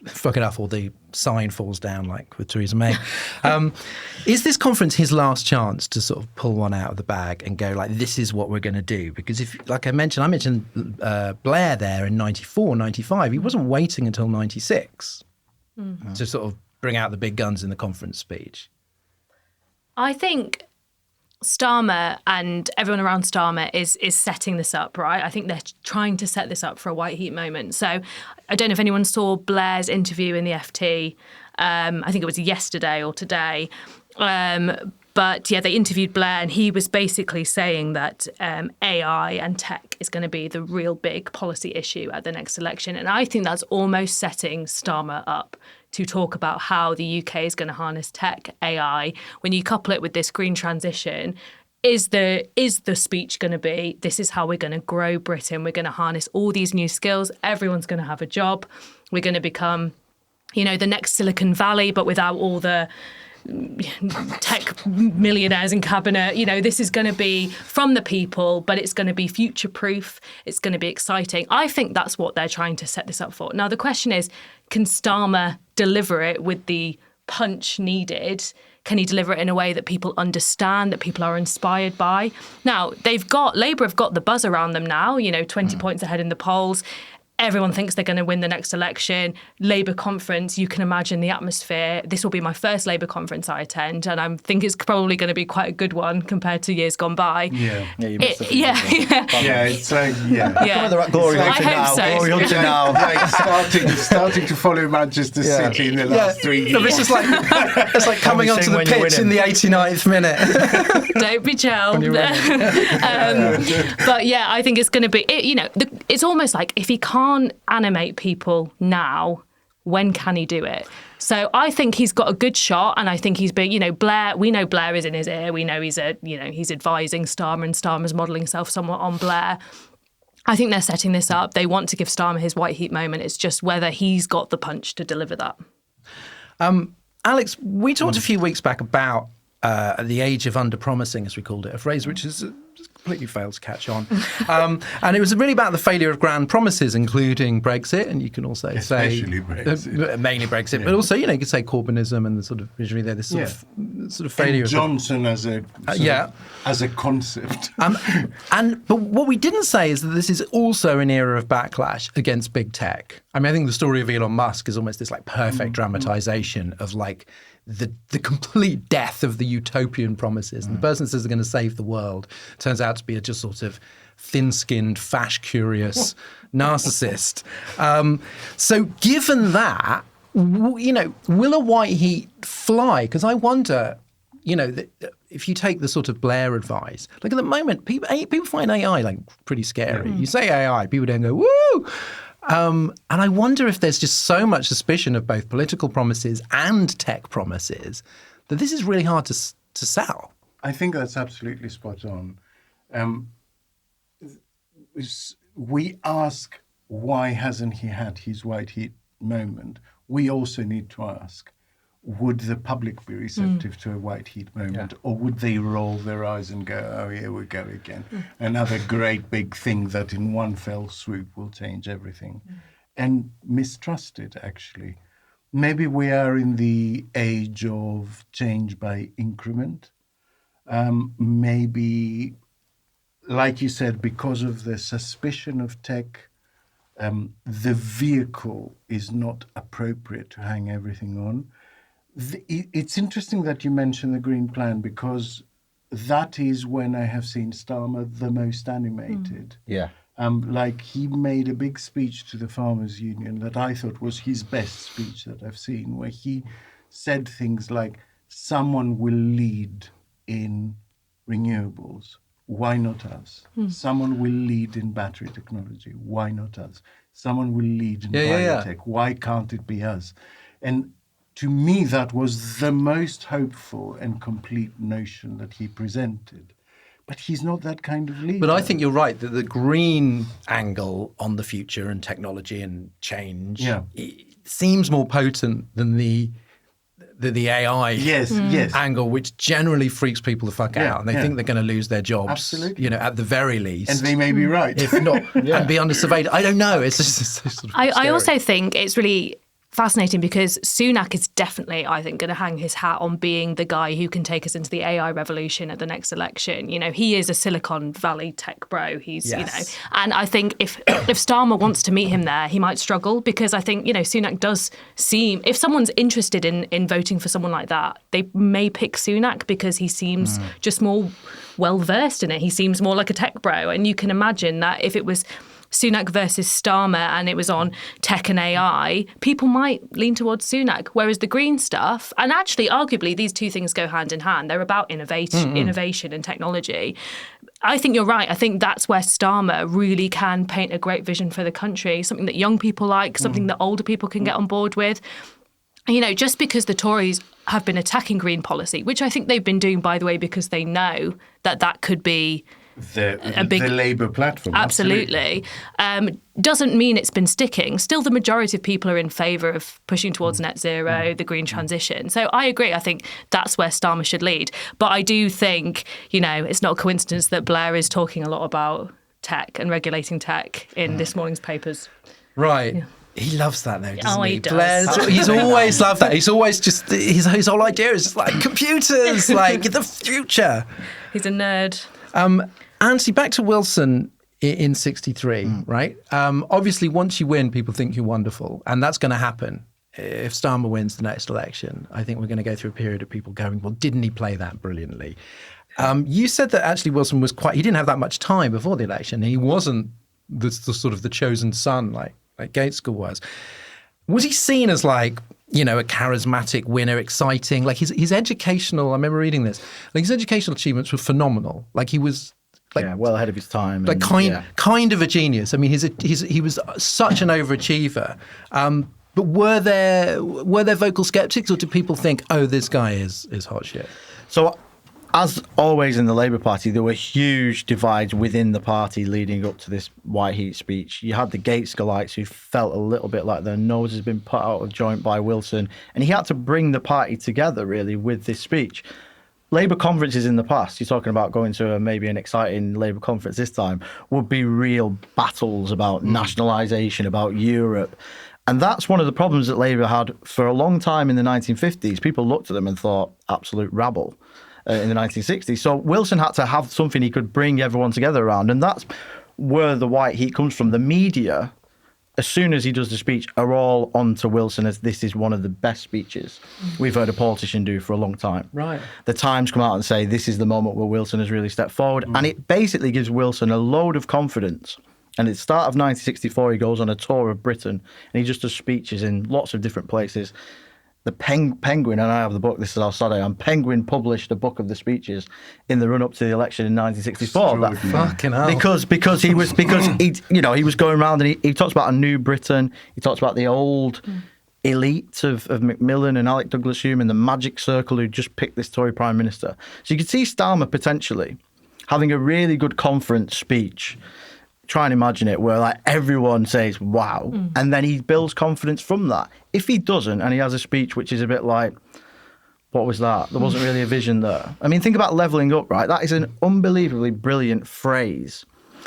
fuck it up or the sign falls down like with Theresa May. Is this conference his last chance to sort of pull one out of the bag and go this is what we're going to do? Because if, like I mentioned Blair there in 94, 95. He wasn't waiting until 96 to sort of bring out the big guns in the conference speech. I think Starmer and everyone around Starmer is setting this up, right? I think they're trying to set this up for a White Heat moment. So I don't know if anyone saw Blair's interview in the FT. I think it was yesterday or today. But yeah, they interviewed Blair and he was basically saying that AI and tech is going to be the real big policy issue at the next election. And I think that's almost setting Starmer up to talk about how the UK is going to harness tech, AI. When you couple it with this green transition, is the speech going to be, this is how we're going to grow Britain, we're going to harness all these new skills, everyone's going to have a job, we're going to become, the next Silicon Valley, but without all the tech millionaires in cabinet. This is going to be from the people, but it's going to be future-proof. It's going to be exciting. I think that's what they're trying to set this up for. Now, the question is, can Starmer deliver it with the punch needed? Can he deliver it in a way that people understand, that people are inspired by? Now, Labour have got the buzz around them now, 20 points ahead in the polls. Everyone thinks they're going to win the next election. Labour conference, you can imagine the atmosphere. This will be my first Labour conference I attend, and I think it's probably going to be quite a good one compared to years gone by. Yeah. You missed it. Yeah, it's Glory I hope so. Glory hunting now. Starting to follow Manchester City in the last 3 years. No, it's just it's like coming onto the pitch in the 89th minute. Don't be chill. But yeah, I think it's going to be, it's almost like if he can't animate people now, when can he do it? So I think he's got a good shot, and I think he's been, Blair. We know Blair is in his ear. We know he's advising Starmer, and Starmer's modelling himself somewhat on Blair. I think they're setting this up. They want to give Starmer his White Heat moment. It's just whether he's got the punch to deliver that. Alex, we talked a few weeks back about the age of under-promising, as we called it, a phrase which is completely failed to catch on. And it was really about the failure of grand promises, including Brexit, and you can also Especially Brexit. mainly Brexit, but also, you could say Corbynism and the sort of visionary there, this sort of failure and Johnson as a as a concept. But what we didn't say is that this is also an era of backlash against big tech. I mean, I think the story of Elon Musk is almost this like perfect dramatization of like the complete death of the utopian promises. And the person that says they're going to save the world turns out to be a just sort of thin-skinned, fash-curious narcissist. So given that, will a white heat fly? Because I wonder, if you take the sort of Blair advice, like at the moment, people find AI like pretty scary. You say AI, people don't go, woo! And I wonder if there's just so much suspicion of both political promises and tech promises that this is really hard to sell. I think that's absolutely spot on. We ask, why hasn't he had his white heat moment? We also need to ask, would the public be receptive to a white heat moment, or would they roll their eyes and go, oh, here we go again. Another great big thing that in one fell swoop will change everything. And mistrust it, actually. Maybe we are in the age of change by increment. Maybe, like you said, because of the suspicion of tech, the vehicle is not appropriate to hang everything on. It's interesting that you mention the Green Plan, because that is when I have seen Starmer the most animated. Yeah. Like he made a big speech to the Farmers Union that I thought was his best speech that I've seen, where he said things like, someone will lead in renewables. Why not us? Someone will lead in battery technology. Why not us? Someone will lead in biotech. Why can't it be us? And to me, that was the most hopeful and complete notion that he presented. But he's not that kind of leader. But I think you're right that the green angle on the future and technology and change seems more potent than the AI angle, which generally freaks people the fuck out, and they think they're going to lose their jobs. Absolutely. At the very least. And they may be right. If not, and be under surveillance. I don't know. It's just sort of I also think it's really fascinating because Sunak is definitely, I think, going to hang his hat on being the guy who can take us into the AI revolution at the next election. He is a Silicon Valley tech bro. He's, and I think if Starmer wants to meet him there, he might struggle, because I think, Sunak does seem, if someone's interested in voting for someone like that, they may pick Sunak because he seems just more well-versed in it. He seems more like a tech bro. And you can imagine that if it was Sunak versus Starmer and it was on tech and AI, people might lean towards Sunak. Whereas the green stuff, and actually arguably these two things go hand in hand, they're about innovation and technology. I think you're right. I think that's where Starmer really can paint a great vision for the country, something that young people like, something that older people can get on board with. Just because the Tories have been attacking green policy, which I think they've been doing, by the way, because they know that could be the Labour platform. Absolutely. Doesn't mean it's been sticking. Still, the majority of people are in favour of pushing towards net zero, the green transition. So I agree. I think that's where Starmer should lead. But I do think, it's not a coincidence that Blair is talking a lot about tech and regulating tech in this morning's papers. Right. Yeah. He loves that, though, doesn't he? He does. He's always loved that. He's always just, his whole idea is just like computers, like the future. He's a nerd. Anthony, back to Wilson in 63, right? Obviously, once you win, people think you're wonderful, and that's going to happen. If Starmer wins the next election, I think we're going to go through a period of people going, well, didn't he play that brilliantly? You said that actually Wilson was he didn't have that much time before the election. He wasn't the sort of the chosen son like Gaitskell was. Was he seen as like, a charismatic winner, exciting? Like his educational, I remember reading this, like his educational achievements were phenomenal. Like he was well ahead of his time. Like kind of a genius. I mean, he was such an overachiever. But were there vocal skeptics, or did people think, oh, this guy is hot shit? So, as always in the Labour Party, there were huge divides within the party leading up to this White Heat speech. You had the Gaitskell-ites who felt a little bit like their nose has been put out of joint by Wilson, and he had to bring the party together, really, with this speech. Labour conferences in the past, you're talking about going to maybe an exciting Labour conference this time, would be real battles about nationalisation, about Europe. And that's one of the problems that Labour had for a long time in the 1950s. People looked at them and thought, absolute rabble in the 1960s. So Wilson had to have something he could bring everyone together around. And that's where the white heat comes from. The media, as soon as he does the speech, are all onto Wilson as this is one of the best speeches we've heard a politician do for a long time. Right. The Times come out and say this is the moment where Wilson has really stepped forward. And it basically gives Wilson a load of confidence. And at the start of 1964, he goes on a tour of Britain and he just does speeches in lots of different places. The Penguin, and I have the book, this is how sad I am, Penguin published a book of the speeches in the run-up to the election in 1964. Fucking hell. Because he was going around and he talks about a new Britain. He talks about the old elite of Macmillan and Alec Douglas-Home and the magic circle who just picked this Tory Prime Minister. So you could see Starmer potentially having a really good conference speech. Try and imagine it where like everyone says wow, and then he builds confidence from that. If he doesn't and he has a speech which is a bit like, what was that? There wasn't really a vision there. I mean, think about levelling up, right? That is an unbelievably brilliant phrase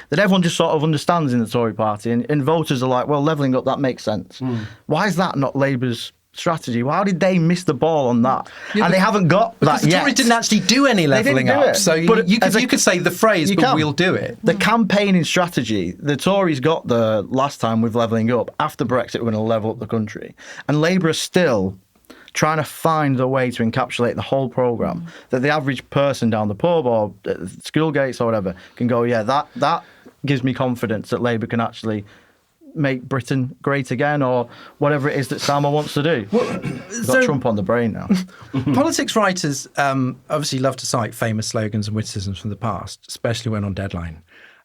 that everyone just sort of understands in the Tory party, and voters are like, well, levelling up, that makes sense. Why is that not Labour's strategy? Well, how did they miss the ball on that? Yeah, and they haven't got that the yet. Tories didn't actually do any levelling up. So you could say the phrase, but we'll do it. The campaigning strategy, the Tories got the last time with levelling up. After Brexit, we're going to level up the country. And Labour are still trying to find a way to encapsulate the whole programme that the average person down the pub or school gates or whatever can go, yeah, that gives me confidence that Labour can actually make Britain great again, or whatever it is that Starmer wants to do. Got Trump on the brain now. Politics writers obviously love to cite famous slogans and witticisms from the past, especially when on deadline.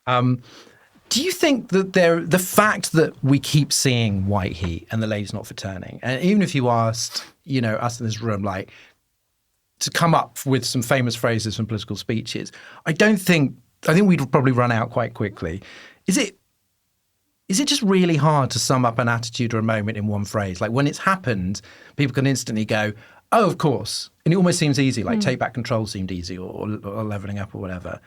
Do you think that the fact that we keep seeing white heat and the lady's not for turning, and even if you asked, us in this room, like, to come up with some famous phrases from political speeches, I think we'd probably run out quite quickly. Is it just really hard to sum up an attitude or a moment in one phrase? Like when it's happened, people can instantly go, oh, of course. And it almost seems easy, like take back control seemed easy or levelling up or whatever.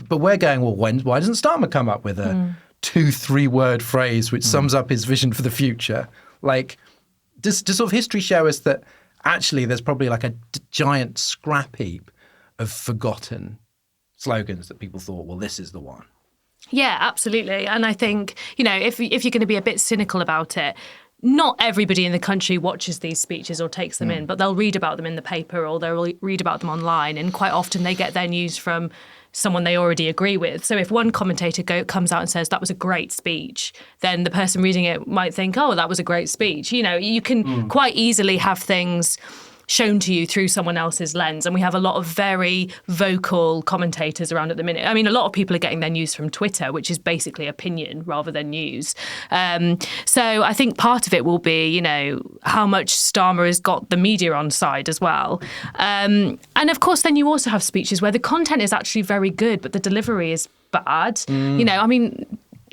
But we're going, well, why doesn't Starmer come up with a 2-3 word phrase which sums up his vision for the future? Like, does sort of history show us that actually there's probably like a giant scrap heap of forgotten slogans that people thought, well, this is the one? Yeah, absolutely. And I think, if you're going to be a bit cynical about it, not everybody in the country watches these speeches or takes them in, but they'll read about them in the paper or they'll read about them online. And quite often they get their news from someone they already agree with. So if one commentator comes out and says that was a great speech, then the person reading it might think, oh, that was a great speech. You can quite easily have things shown to you through someone else's lens. And we have a lot of very vocal commentators around at the minute. I mean, a lot of people are getting their news from Twitter, which is basically opinion rather than news. So I think part of it will be, how much Starmer has got the media on side as well. And of course, then you also have speeches where the content is actually very good, but the delivery is bad.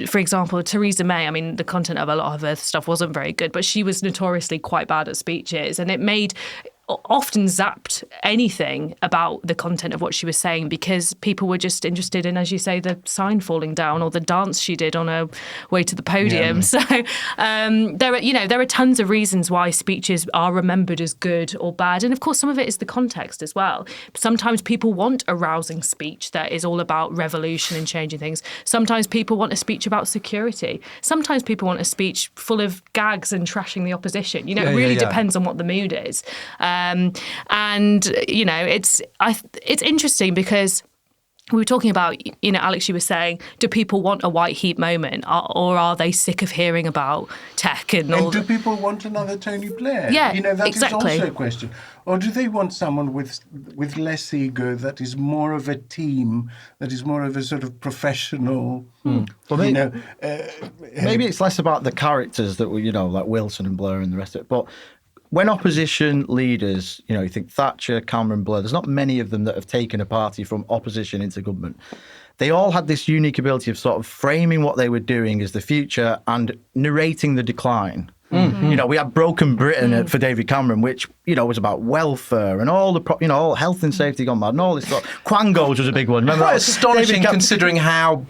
For example, Theresa May, the content of a lot of her stuff wasn't very good, but she was notoriously quite bad at speeches, and it often zapped anything about the content of what she was saying because people were just interested in, as you say, the sign falling down or the dance she did on her way to the podium. Yeah. So there are tons of reasons why speeches are remembered as good or bad. And of course, some of it is the context as well. Sometimes people want a rousing speech that is all about revolution and changing things. Sometimes people want a speech about security. Sometimes people want a speech full of gags and trashing the opposition. It really depends on what the mood is. It's interesting because we were talking about, Alex, you were saying, do people want a white heat moment or are they sick of hearing about tech and all? And do people want another Tony Blair? Yeah, that exactly. is also a question. Or do they want someone with less ego, that is more of a team, that is more of a sort of professional, maybe it's less about the characters that were, like Wilson and Blair and the rest of it, but when opposition leaders, you think Thatcher, Cameron, Blair, there's not many of them that have taken a party from opposition into government. They all had this unique ability of sort of framing what they were doing as the future and narrating the decline. You know, we had Broken Britain for David Cameron, which, you know, was about welfare and all the, all health and safety gone mad and all this stuff. Quangos was a big one. Remember Quite that? astonishing considering how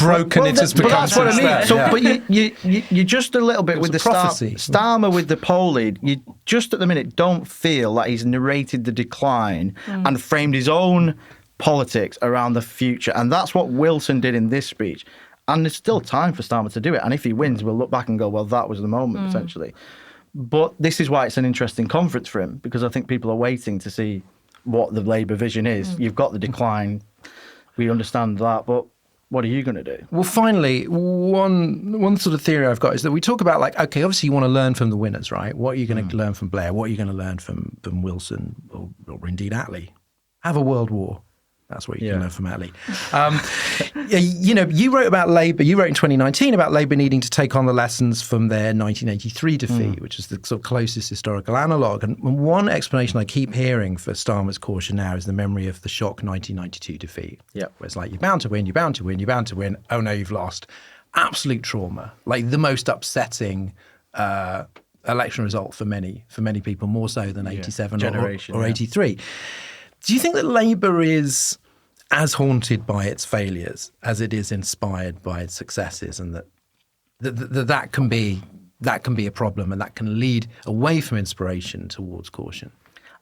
broken Well, it has but become that's what I since mean. then. So, Yeah. but you just a little bit with the prophecy. Starmer with the polling, you just at the minute don't feel like he's narrated the decline and framed his own politics around the future. And that's what Wilson did in this speech. And there's still time for Starmer to do it. And if he wins, we'll look back and go, well, that was the moment, potentially. But this is why it's an interesting conference for him, because I think people are waiting to see what the Labour vision is. You've got the decline. We understand that. But what are you going to do? Well, finally, one sort of theory I've got is that we talk about, like, okay, obviously you want to learn from the winners, right? What are you going to learn from Blair? What are you going to learn from Wilson or indeed Attlee? Have a world war. That's what you can learn from Attlee. You know, you wrote about Labour, you wrote in 2019 about Labour needing to take on the lessons from their 1983 defeat, which is the sort of closest historical analogue. And one explanation I keep hearing for Starmer's caution now is the memory of the shock 1992 defeat. Yep. Where it's like, you're bound to win, you're bound to win, you're bound to win. Oh no, you've lost. Absolute trauma. Like the most upsetting election result for many people, more so than 87 or 83. Do you think that Labour is as haunted by its failures as it is inspired by its successes, and that can be a problem, and that can lead away from inspiration towards caution?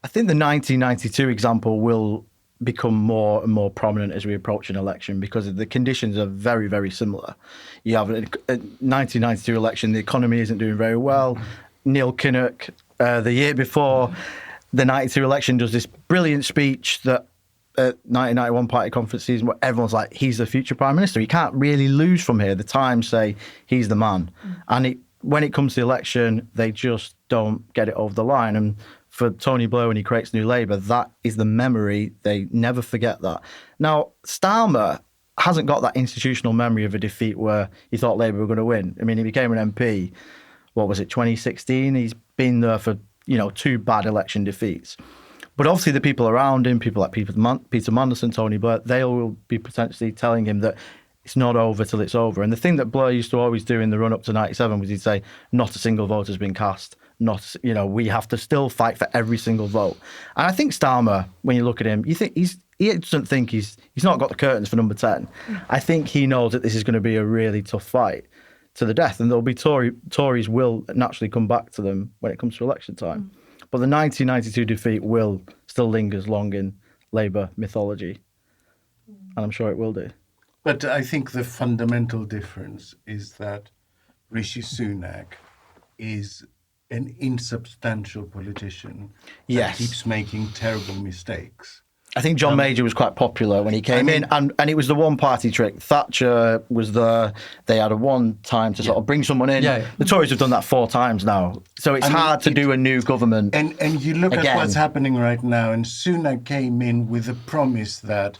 I think the 1992 example will become more and more prominent as we approach an election, because the conditions are very, very similar. You have a 1992 election, the economy isn't doing very well. Neil Kinnock, the year before the 92 election, does this brilliant speech that at 1991 party conference season where everyone's like, he's the future Prime Minister. He can't really lose from here. The Times say he's the man. And when it comes to the election, they just don't get it over the line. And for Tony Blair, when he creates New Labour, that is the memory. They never forget that. Now, Starmer hasn't got that institutional memory of a defeat where he thought Labour were going to win. I mean, he became an MP, 2016? He's been there for, 2 bad election defeats. But obviously the people around him, people like Peter Mandelson, Tony Blair, they will be potentially telling him that it's not over till it's over. And the thing that Blair used to always do in the run-up to 97 was he'd say, not a single vote has been cast. We have to still fight for every single vote. And I think Starmer, when you look at him, you think he doesn't think he's not got the curtains for number 10. I think he knows that this is going to be a really tough fight to the death, and there'll be Tories will naturally come back to them when it comes to election time. But the 1992 defeat will still lingers long in Labour mythology, and I'm sure it will do. But I think the fundamental difference is that Rishi Sunak is an insubstantial politician that keeps making terrible mistakes. I think John Major was quite popular when he came in, and it was the one-party trick. Thatcher was there. They had one time to sort of bring someone in. Yeah. The Tories have done that 4 times now. So it's hard to do a new government. And you look at what's happening right now, and Sunak came in with a promise that,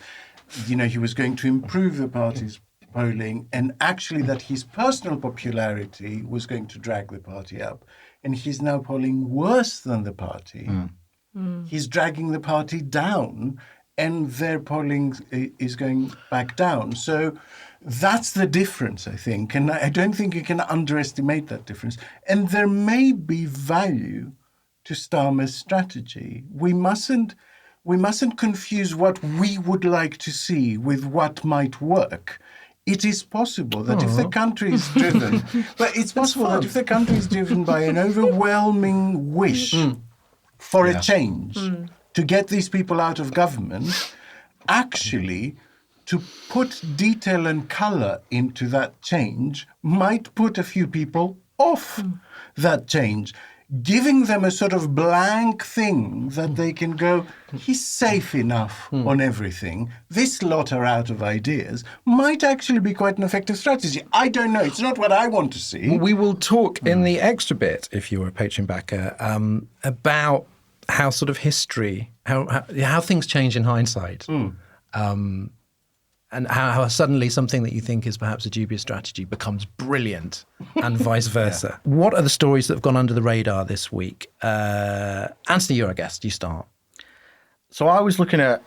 he was going to improve the party's polling, and actually that his personal popularity was going to drag the party up. And he's now polling worse than the party. He's dragging the party down, and their polling is going back down. So that's the difference, I think. And I don't think you can underestimate that difference. And there may be value to Starmer's strategy. We mustn't confuse what we would like to see with what might work. It is possible that if the country is driven, but it's possible that if the country is driven by an overwhelming wish for a change, to get these people out of government, actually to put detail and colour into that change might put a few people off that change. Giving them a sort of blank thing that they can go, he's safe enough on everything, this lot are out of ideas, might actually be quite an effective strategy. I don't know. It's not what I want to see. Well, we will talk in the extra bit, if you're a Patreon backer, about how sort of history, how things change in hindsight. And how suddenly something that you think is perhaps a dubious strategy becomes brilliant, and vice versa. What are the stories that have gone under the radar this week? Anthony, you're our guest. You start. So I was looking at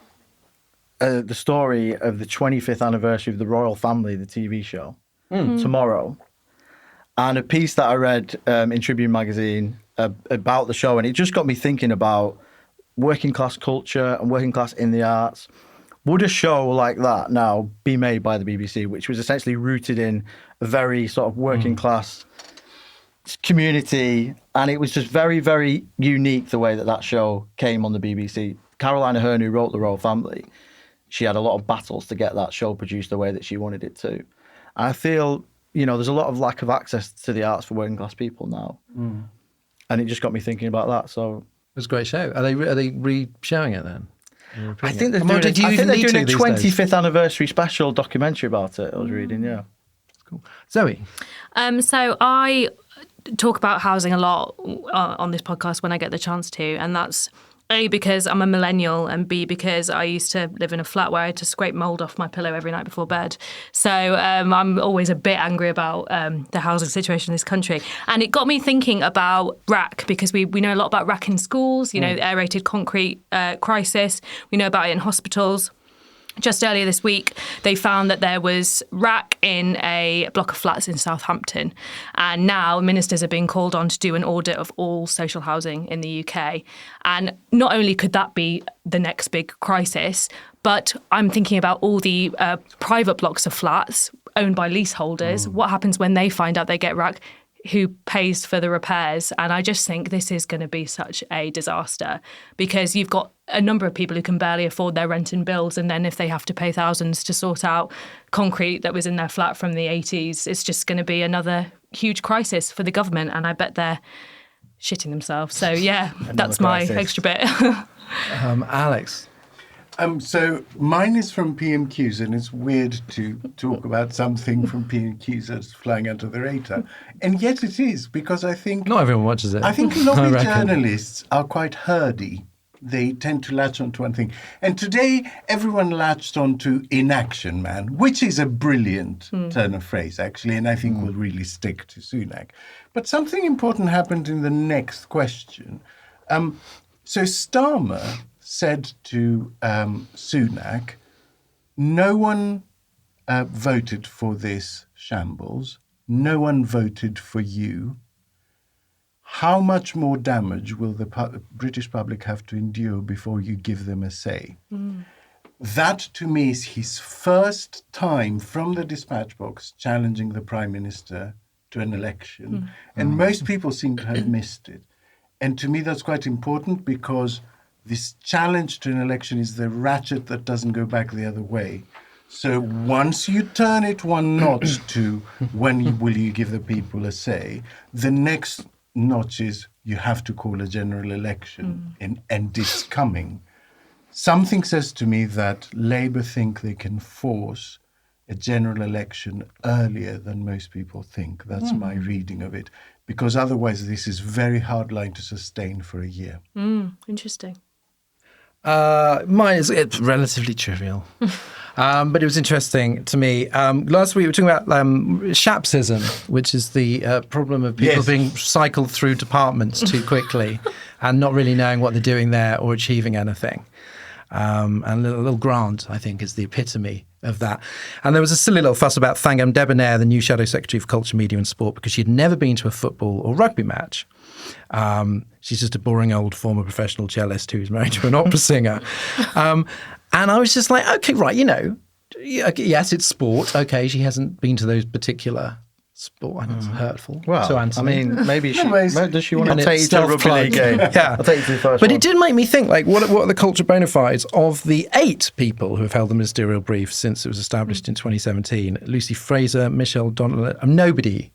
the story of the 25th anniversary of the Royal Family, the TV show, tomorrow. and a piece that I read in Tribune magazine about the show, and it just got me thinking about working class culture and working class in the arts. Would a show like that now be made by the BBC, which was essentially rooted in a very sort of working class community, and it was just very, very unique the way that show came on the BBC. Caroline Aherne, who wrote The Royal Family, she had a lot of battles to get that show produced the way that she wanted it to. And I feel, there's a lot of lack of access to the arts for working class people now. And it just got me thinking about that. So it was a great show. Are they re-showing it then? I think they're doing a 25th anniversary special documentary about it. I was reading, yeah. Cool. Zoe? So I talk about housing a lot on this podcast when I get the chance to, and that's A, because I'm a millennial, and B, because I used to live in a flat where I had to scrape mould off my pillow every night before bed. So I'm always a bit angry about the housing situation in this country. And it got me thinking about RAC, because we know a lot about RAC in schools, the aerated concrete crisis. We know about it in hospitals. Just earlier this week, they found that there was RAC in a block of flats in Southampton. And now ministers are being called on to do an audit of all social housing in the UK. And not only could that be the next big crisis, but I'm thinking about all the private blocks of flats owned by leaseholders. What happens when they find out they get RAC? Who pays for the repairs? And I just think this is going to be such a disaster, because you've got a number of people who can barely afford their rent and bills, and then if they have to pay thousands to sort out concrete that was in their flat from the 80s, it's just going to be another huge crisis for the government, and I bet they're shitting themselves. So yeah, that's my extra bit. Alex? So mine is from PMQs, and it's weird to talk about something from PMQs that's flying under the radar. And yet it is, because I think... Not everyone watches it. I think a lot of journalists are quite herdy. They tend to latch onto one thing. And today, everyone latched onto inaction man, which is a brilliant turn of phrase, actually, and I think will really stick to Sunak. But something important happened in the next question. So Starmer said to Sunak, no one voted for this shambles. No one voted for you. How much more damage will the British public have to endure before you give them a say? That, to me, is his first time from the dispatch box challenging the Prime Minister to an election. And most people seem to have missed it. And to me, that's quite important, because this challenge to an election is the ratchet that doesn't go back the other way. So once you turn it one notch to when will you give the people a say, the next notch is you have to call a general election, and it's coming. Something says to me that Labour think they can force a general election earlier than most people think. That's my reading of it, because otherwise this is very hard line to sustain for a year. Interesting. Mine is relatively trivial. But it was interesting to me. Last week we were talking about Shapsism, which is the problem of people being cycled through departments too quickly and not really knowing what they're doing there or achieving anything. And little Grant, I think, is the epitome of that. And there was a silly little fuss about Thangam Debonair, the new Shadow Secretary for Culture, Media and Sport, because she'd never been to a football or rugby match. She's just a boring old former professional cellist who's married to an opera singer. And I was just like, okay, right, yes, it's sport. Okay, she hasn't been to those particular sport, and it's hurtful to Anthony. I mean, maybe does she want to take you to a rugby league game? Yeah. I'll take you to the first But one. it did make me think, like, what are the culture bona fides of the 8 people who have held the ministerial brief since it was established in 2017? Lucy Fraser, Michelle Donnellan, nobody.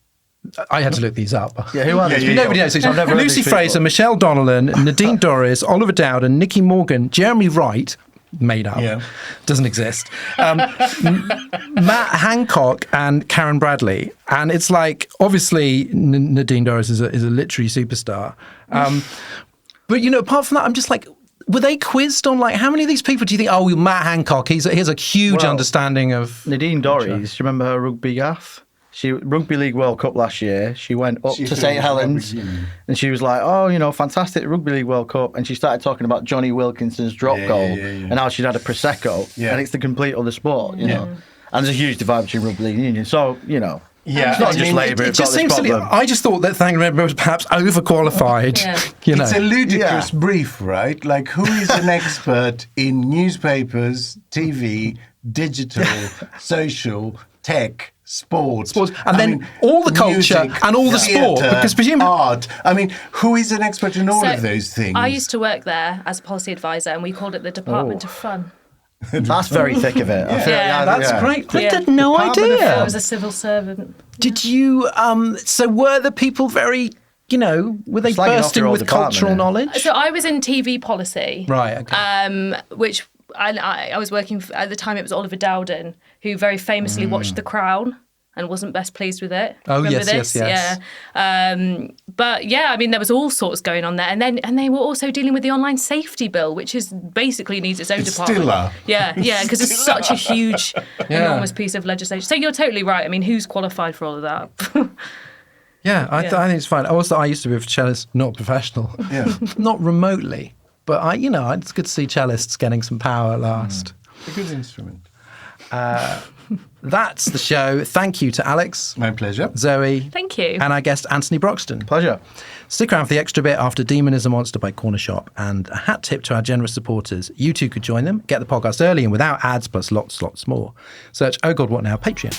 I had to look these up. Yeah, who are these people? Nobody knows these. I've never heard Lucy these Fraser, people. Michelle Donnellan, Nadine Dorries, Oliver Dowden, Nicky Morgan, Jeremy Wright, made up, doesn't exist, Matt Hancock and Karen Bradley. And it's like, obviously, Nadine Dorries is a literary superstar. But, apart from that, I'm just like, were they quizzed on, like, how many of these people do you think, Matt Hancock, he has a huge understanding of... Nadine Dorries, do you remember her rugby gaff? Rugby League World Cup last year, she went up to St Helens and she was like, fantastic Rugby League World Cup. And she started talking about Johnny Wilkinson's drop goal and how she'd had a Prosecco. And it's the complete other sport, you know. And there's a huge divide between Rugby League and Union. So, Yeah, It's not just Labour. It It's got just this seems silly. problem. I just thought that Thatcher was perhaps overqualified. Yeah. You know. It's a ludicrous Yeah. brief, right? Like, who is an expert in newspapers, TV, digital, social, tech, sports, and then all the culture and all the sport, theatre, because presumably- art. I mean, who is an expert in all So, of those things? I used to work there as a policy advisor, and we called it the Department of Fun. That's very thick of it. I feel, Yeah. That's yeah. great. I Yeah. had no Department of idea. I was a civil servant. Did you? So were the people very? Were they Slagging off bursting your old with department, cultural yeah. knowledge? So I was in TV policy. Right. Okay. Which I was working for, at the time. It was Oliver Dowden, who very famously watched The Crown and wasn't best pleased with it. Oh, Remember yes, this? yes. Yeah. But yeah, I mean, there was all sorts going on there, and they were also dealing with the online safety bill, which is basically needs its own It's department. still are. Yeah, because it's such a huge, Yeah. enormous piece of legislation. So you're totally right. I mean, who's qualified for all of that? Yeah, I think it's fine. Also, I used to be a cellist, not professional. Yeah. Not remotely, but it's good to see cellists getting some power at last. A good instrument. That's the show. Thank you to Alex, My pleasure. Zoe, Thank you. and our guest Anthony Broxton. Pleasure. Stick around for the extra bit after Demon is a Monster by Corner Shop, and a hat tip to our generous supporters. You too could join them. Get the podcast early and without ads, plus lots more. Search Oh God What Now Patreon.